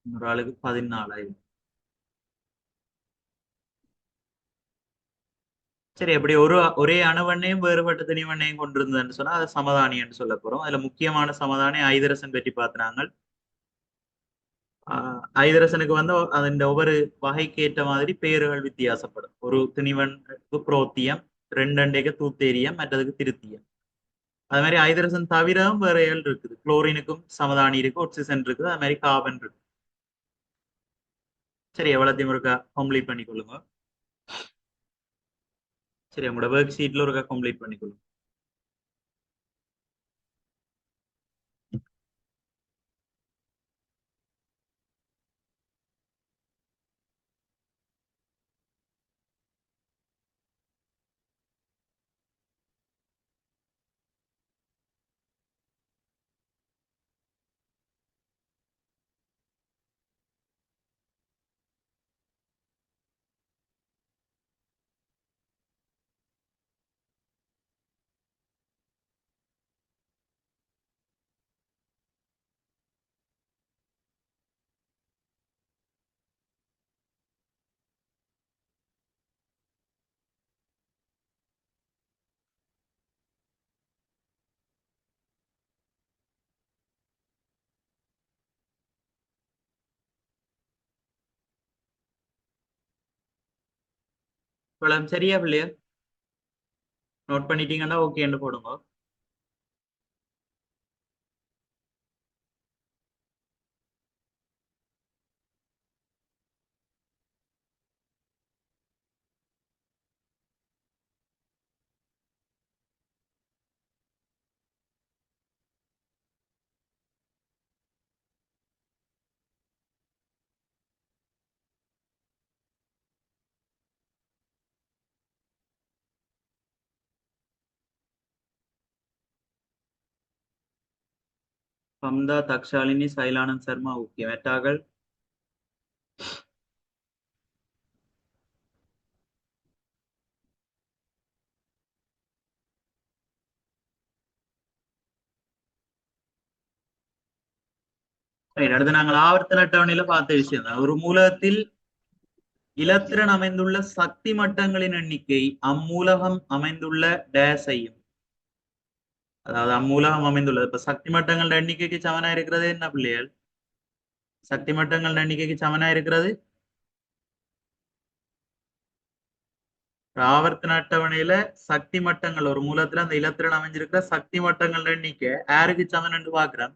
இன்னொரு ஆளுக்கு 14. சரி, அப்படி ஒரே அணுவண்ணையும் வேறுபட்ட திணிவண்ணையும் கொண்டிருந்ததுன்னு சொன்னா அது சமதானி என்று சொல்ல போறோம். அதுல முக்கியமான சமதானி ஐதரசன் பற்றி பார்த்தாங்க. ஐதரசனுக்கு வந்து அதன் ஒவ்வொரு வகைக்கு ஏற்ற மாதிரி பேர்கள் வித்தியாசப்படும். ஒரு திணிவனுக்கு புரோத்தியம், 2 தூத்தேரியம், மற்றதுக்கு திருத்தியம். அது மாதிரி ஐதரசன் தவிரவும் வேற ஏழு இருக்குது. குளோரினுக்கும் சமதானி இருக்கு, ஒக்சிஜன் இருக்குது, அது மாதிரி கார்பன் இருக்கு. சரி, எவ்வளோத்தையும் ஒருக்கா கம்ப்ளீட் பண்ணிக்கொள்ளுங்க. சரி, உங்களோட ஒர்க் ஷீட்ல ஒருக்கா கம்ப்ளீட் பண்ணிக்கொள்ளுங்க. இவ்வளவு சரியா பிள்ளையா? நோட் பண்ணிட்டீங்கன்னா ஓகேன்னு போடுங்க. பம்தா, தக்ஷாலினி, சைலானந்த் சர்மா ஓகே. மெட்டாகள் அடுத்து நாங்கள் ஆவர்த்தன அட்டவணையில பார்த்த விஷயம் தான். ஒரு மூலகத்தில் இலத்திரன் அமைந்துள்ள சக்தி மட்டங்களின் எண்ணிக்கை அம்மூலகம் அமைந்துள்ள டேஸையும், அதாவது அம்மூலகம் அமைந்துள்ளது இப்ப சக்தி மட்டங்கள் எண்ணிக்கைக்கு சமனா இருக்கிறது என்ன பிள்ளைகள்? சக்தி மட்டங்கள் எண்ணிக்கைக்கு சமனா இருக்கிறது ஆவர்த்தன அட்டவணையில சக்தி மட்டங்கள் ஒரு மூலத்துல அந்த இலத்திரன் அமைஞ்சிருக்கிற சக்தி மட்டங்கள் எண்ணிக்கை யாருக்கு சமன் என்று பாக்குறேன்?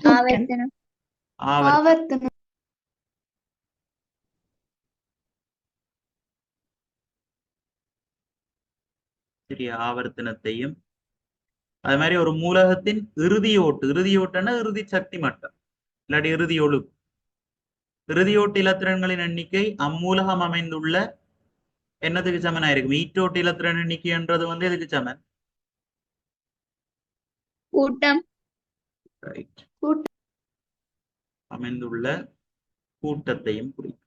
ஆவர்த்தனம். ஆவர்த்தனம். சரி, ஆவர்த்தனத்தையும் அது மாதிரி ஒரு மூலகத்தின் இறுதியோட்டுன்னா இறுதி சக்தி மட்டம் இல்லாட்டி இறுதி ஒழு இறுதியோட்டு இலத்திரன்களின் எண்ணிக்கை அம்மூலகம் அமைந்துள்ள என்னதுக்கு சமனா இருக்கும்? ஈட்டோட்டு இலத்திரன் எண்ணிக்கைன்றது வந்து எதுக்கு சமன்? கூட்டம். அமைந்துள்ள கூட்டத்தையும் குறிக்கும்.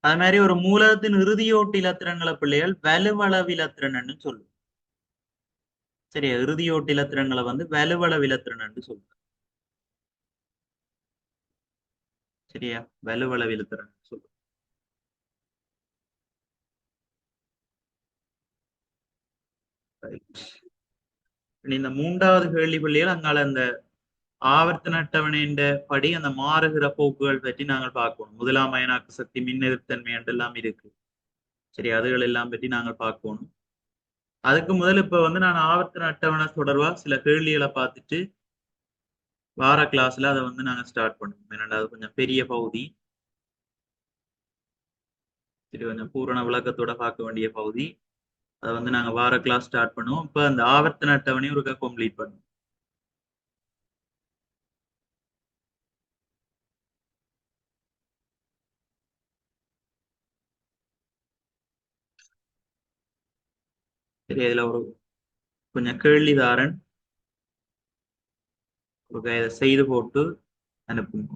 அது மாதிரி ஒரு மூலகத்தின் இறுதியோட்டு இலத்திரன்களை பிள்ளைகள் வலுவளவு இலத்திரன்னு சொல்லுவோம். சரியா, இறுதியோட்டு இலத்திரன்களை வந்து வலுவளவு இலத்திரன் சொல்லுவோம். சரியா? வலுவளவு இலத்திரன் சொல்லு. இந்த 3வது கேள்வி பிள்ளைகள் அங்கால அந்த ஆவர்த்தன அட்டவணையின் படி அந்த மாறுகிற போக்குகள் பற்றி நாங்கள் பார்க்கணும். முதலாம் அயனாக்கு சக்தி, மின் எதிர்த்தன்மை எல்லாம் இருக்கு. சரி, அதுகள் எல்லாம் பற்றி நாங்கள் பார்க்கணும். அதுக்கு முதல் இப்ப வந்து நான் ஆவர்த்தன அட்டவணை தொடர்பா சில கேள்விகளை பார்த்துட்டு வார கிளாஸ்ல அதை வந்து நாங்க ஸ்டார்ட் பண்ணுவோம். ஏன்னா அது கொஞ்சம் பெரிய பகுதி, சரி, கொஞ்சம் பூரண விளக்கத்தோட பார்க்க வேண்டிய பகுதி. அதை வந்து நாங்க வார கிளாஸ் ஸ்டார்ட் பண்ணுவோம். இப்ப அந்த ஆவர்த்தன அட்டவணையும் ஒரு கம்ப்ளீட் பண்ணுவோம். சரி, இதுல ஒரு கொஞ்சம் கேள்விதாரன் இதை செய்து போட்டு அனுப்புங்க.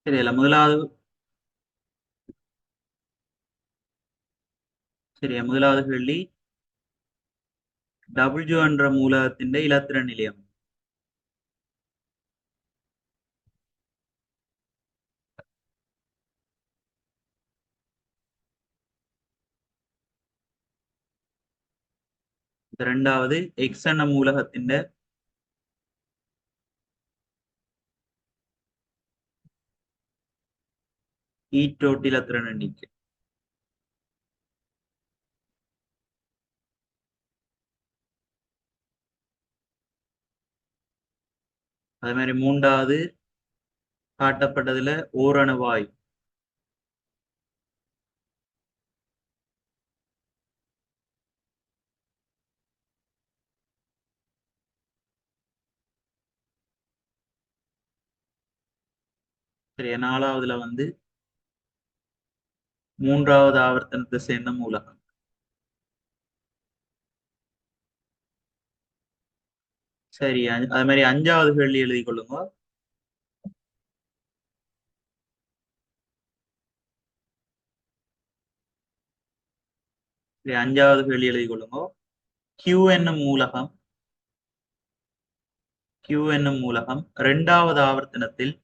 சரி, இல்ல முதலாவது கேள்வி W என்ற மூலகத்தின் இலத்திரன் நிலையம். இரண்டாவது எக்ஸ் என்ற மூலகத்தின் ஈட்டோட்டு இலத்திரன் எண்ணிக்கை. அதே மாதிரி மூன்றாவது காட்டப்பட்டதுல ஓரணு வாயு. சரி, 4வதுல வந்து 3வது ஆவர்த்தனத்தை சேர்ந்த மூலகம். சரி, அதே மாதிரி 5வது கேள்வி எழுதி கொள்ளுங்க. சரி, 5வது கேள்வி எழுதி கொள்ளுங்க. Q என்னும் மூலகம் 2வது ஆவர்த்தனத்தில்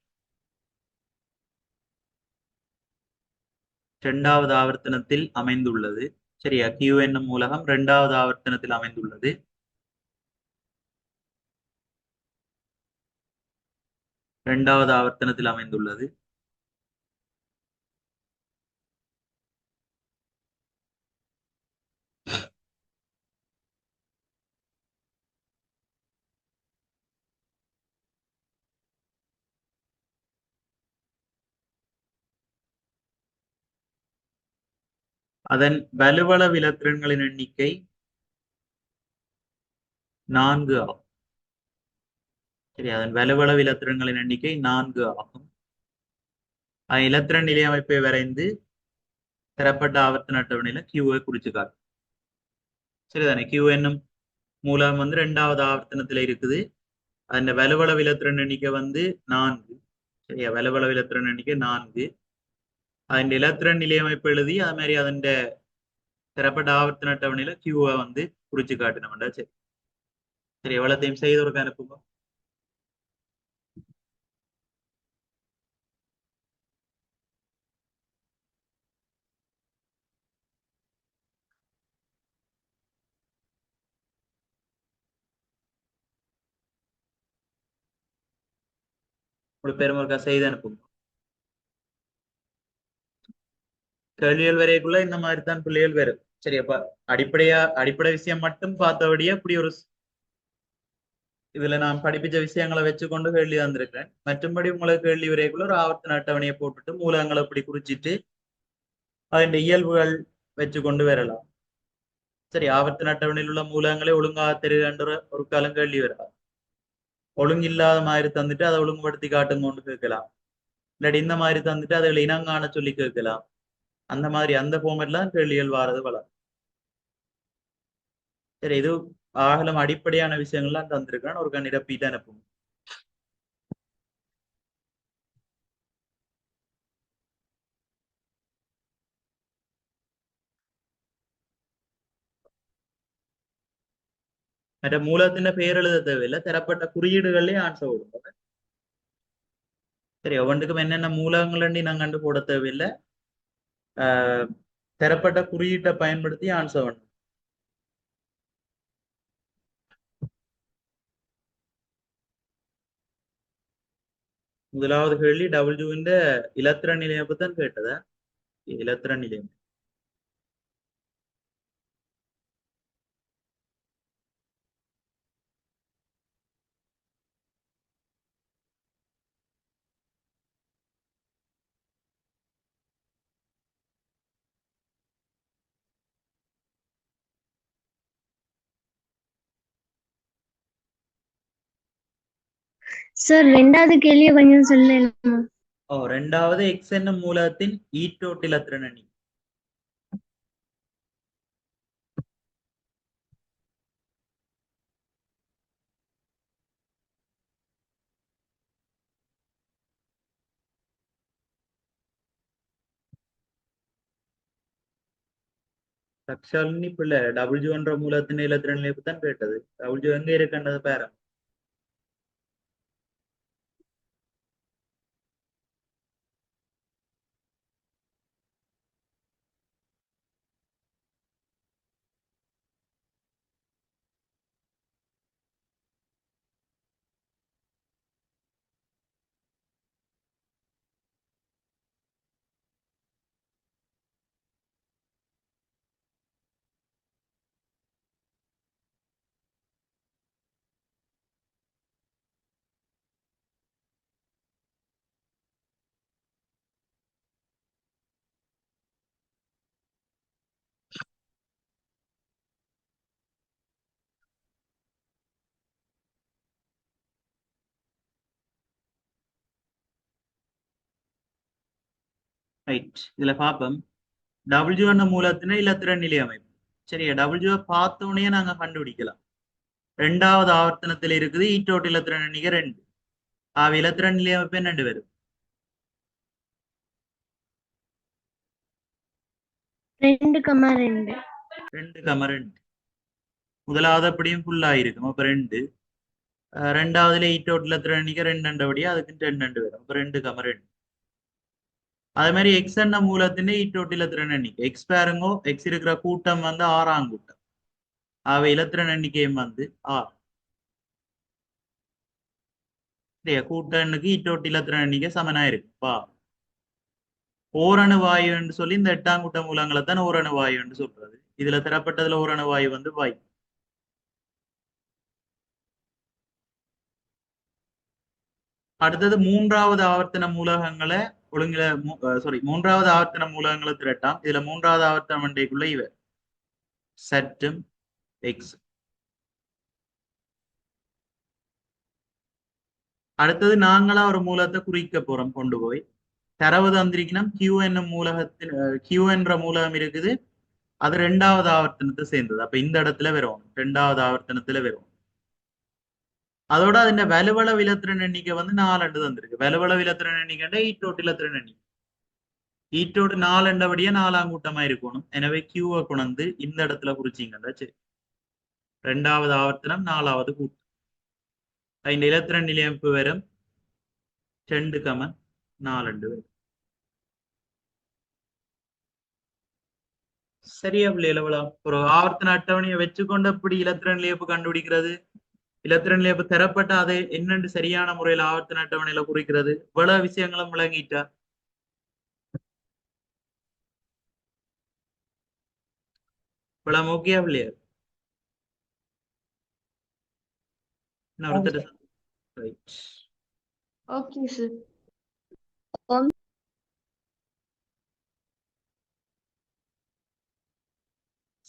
அமைந்துள்ளது. சரியா? Q என்னும் மூலகம் 2வது ஆவர்த்தனத்தில் அமைந்துள்ளது. அதன் வலுவளவு இலத்திரன்களின் எண்ணிக்கை 4 ஆகும். சரி, அதன் வலுவளவு இலத்திரன்களின் எண்ணிக்கை 4 ஆகும். இலத்திரன் நிலையமைப்பை வரைந்து தரப்பட்ட ஆவர்த்தன அட்டவணையில கியூவை குறிச்சு காட்டும். சரிதானே? கியூ என்னும் மூலம் வந்து 2வது ஆவர்த்தனத்துல இருக்குது. அந்த வலுவளவு இலத்திரன் எண்ணிக்கை வந்து 4. சரியா? வலுவளவு இலத்திரன் எண்ணிக்கை 4. അതിന്റെ இலத்திரன் நிலையமைப்பு எழுதி அது மாதிரி അതിന്റെ தரப்பட்ட ஆவர்த்தன அட்டவணையில கியூவை வந்து குறிச்சு காட்டினோம்டா. சரி சரி, எவ்வளத்தையும் செய்து ஒரு அனுப்புங்க. ஒரு பெருமொருக்கா செய்து அனுப்புங்க. கேள்விகள் வரைக்குள்ள இந்த மாதிரி தான் பிள்ளைகள் வரும். சரியாப்பா? அடிப்படை விஷயம் மட்டும் பார்த்தபடியே அப்படி ஒரு இதுல நான் படிப்பிச்ச விஷயங்களை வச்சுக்கொண்டு கேள்வி தந்திருக்கிறேன். மற்றும்படி உங்களுக்கு கேள்வி வரைக்குள்ள ஒரு ஆவர்த்தன அட்டவணையை போட்டுட்டு மூலங்களை அப்படி குறிச்சிட்டு அதன் இயல்புகள் வச்சு கொண்டு வரலாம். சரி, ஆவர்த்தன அட்டவணையில் உள்ள மூலங்களை ஒழுங்காக தெரியுன்ற ஒரு காலம் கேள்வி வரலாம். ஒழுங்கில்லாத மாதிரி தந்துட்டு அதை ஒழுங்குபடுத்தி காட்டும் கொண்டு கேட்கலாம். இல்லாட்டி இந்த மாதிரி தந்துட்டு அதுகளை இனங்காண சொல்லி கேட்கலாம். அந்த மாதிரி அந்த ஃபார்மெட்லாம் கேள்விகள் வாரது வளரும். சரி, இது ஆகலம் அடிப்படையான விஷயங்கள்லாம் தந்திருக்கான். ஒரு நிரப்பிட்டு அனுப்பும். மற்ற மூலத்தின பெயர் எழுத தேவையில்லை. தரப்பட்ட குறியீடுகள்லயே ஆன்சர் கொடுப்போம். சரி, ஒவ்வொன்றுக்கும் என்னென்ன மூலங்கள்னு நாங்க கண்டு போட தேவையில்லை. தரப்பட்ட குறியீட்டை பயன்படுத்தி ஆன்சர் பண்ணும். முதலாவது கேள்வி டபிள்யூவின் இலத்திரன் நிலையப்பு தான் கேட்டதா? இலத்திரன் நிலையம். சார் ரெண்டாவது கேள்வியை கொஞ்சம் சொல்லலாமா? ரெண்டாவது எக்ஸ் என்னும் மூலத்தின் ஈட்டோட்டு இலத்திரன் அணி. தக்ஷாலினி பிள்ளை டபிள்யூ என்ற மூலத்தின் இலத்திரன் நிலையப்பு தான் கேட்டது. டபிள்யூ எங்க இருக்கின்றது பாரு. ரைட், இதுல பாப்போம். டபிள்யூ என்ற மூலத்தின இலத்திரன் நிலை அமைப்பு. சரியா? டபிள்யூ பார்த்தோன்னே நாங்க கண்டுபிடிக்கலாம். 2வது ஆவர்த்தனத்தில் இருக்குது ஈட்டோட்டு இலத்திரன் எண்ணிக்கை 2. இலத்திரன் நிலை அமைப்பு என்ன வரும்? 2,2. 2,2. முதலாவது அப்படியும் ஃபுல்லா இருக்கும். அப்ப 2. ரெண்டாவதுல ஈட்டோட்டு இலத்திரன் எண்ணிக்கை 2 படியா அதுக்கு 2 வரும். அப்ப 2,2. அதே மாதிரி எக்ஸ் என்ற மூலத்தின் ஈட்டோட்டு இலத்திரன் எண்ணிக்கை. எக்ஸ் பாருங்கோ, எக்ஸ் இருக்கிற கூட்டம் வந்து 6ஆம் கூட்டம். அவை இலத்திரன் எண்ணிக்கையும் வந்து 6. சரியா? கூட்ட எண்ணுக்கு ஈட்டோட்டு இலத்திரன் எண்ணிக்கை சமனா இருக்குப்பா. ஓரணு வாயு என்று சொல்லி இந்த 8ஆம் கூட்ட மூலங்களை தான் ஓரணு வாயு என்று சொல்றது. இதுல தரப்பட்டதுல ஓரணு வாயு வந்து வாயு. அடுத்தது 3வது ஆவர்த்தன மூலகங்களை ஒழுங்கில மூன்றாவது ஆவர்த்தன மூலகங்களை திரட்டாம். இதுல 3வது ஆவர்த்தன மண்டைக்குள்ள இவ சற்றும் எக்ஸ். அடுத்தது நாங்களா ஒரு மூலத்தை குறிக்க போறோம் கொண்டு போய். தரவு தந்திரிக்கணும் Q என்னும் மூலகத்தில் Q என்ற மூலகம் இருக்குது. அது 2வது ஆவர்த்தனத்தை சேர்ந்தது. அப்ப இந்த இடத்துல வரும் 2வது ஆவர்த்தனத்துல வரும். அதோட അതിന്റെ വലുവള വിലത്തിരൻ എണ്ണിക്ക வந்து 4 തന്നിருக்கு. വലുവള വിലത്തിരൻ എണ്ണിക്കണ്ട ஈட்டோட்டு இலத்திரன் எண்ணிக்கை. ஈட்டோட்டு 4 என்றபடியே 4ஆம் கூட்டமா இருக்கணும். எனவே Q கொண்டு இந்த இடத்துல குறிச்சிங்கடா சரி. 2வது ஆவர்த்தனம் 4வது கூட்டம். അതിന്റെ இலத்திரன் நிலையமைப்பு வரும் 2,4 வரும். சரியா பிள்ளைகளா? ஒரு ஆவர்த்தன அட்டவணையை வச்சுக்கொண்டு எப்படி இலத்திரன் நிலையப்பு கண்டுபிடிக்கிறது? இலத்திரன் நிலையப்பு தரப்பட்ட அதை என்னென்று சரியான முறையில் ஆவர்த்தன அட்டவணையில குறிக்கிறது? இவ்வளவு விஷயங்களும் விளங்கிட்டா இவ்வளவு முக்கிய பிள்ளையா? என்ன ஒருத்தர் ரைட். Okay sir.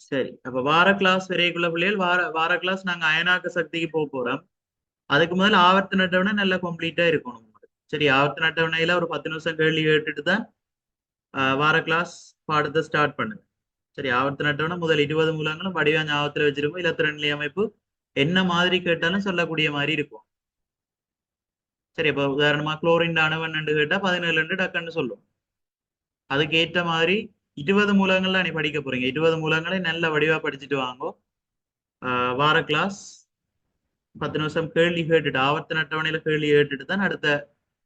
சரி, அப்ப வார கிளாஸ் வரைக்குள்ள பிள்ளைகள் வார கிளாஸ் நாங்க அயனாக்க சக்திக்கு போறோம். அதுக்கு முதல்ல ஆவர்த்தன அட்டவணை நல்லா கம்ப்ளீட்டா இருக்கணும். சரி, ஆவர்த்தன அட்டவணையில ஒரு 10 நிமிஷம் கேள்வி கேட்டுட்டு தான் வார கிளாஸ் பாடத்தை ஸ்டார்ட் பண்ணுங்க. சரி, ஆவர்த்தன அட்டவணை முதல் 20 மூலங்களும் வடிவா ஞாபகத்துல வச்சிருக்கோம். இலத்திரன் நிலையமைப்பு என்ன மாதிரி கேட்டாலும் சொல்லக்கூடிய மாதிரி இருக்கும். சரி, இப்ப உதாரணமா குளோரின் அணுவன் கேட்டா 17 டக்குன்னு சொல்லும். அதுக்கு ஏற்ற மாதிரி 20 மூலங்கள்ல நீ படிக்க போறீங்க. 20 மூலங்களை நல்ல வடிவா படிச்சுட்டு வாங்க. வார கிளாஸ் 10 நிமிஷம் கேள்வி கேட்டுட்டு ஆவர்த்தன அட்டவணையில கேள்வி கேட்டுட்டு தான் அடுத்த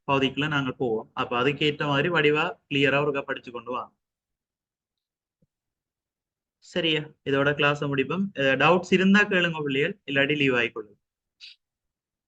பகுதிக்குள்ள நாங்க போவோம். அப்ப அதுக்கு ஏற்ற மாதிரி வடிவா கிளியரா ஒருக்கா படிச்சு கொண்டு வாங்க. சரியா? இதோட கிளாஸ் முடிப்போம். டவுட்ஸ் இருந்தா கேளுங்க பிள்ளைகள், இல்லாட்டி லீவ் ஆகிக்கொள்ளுங்க.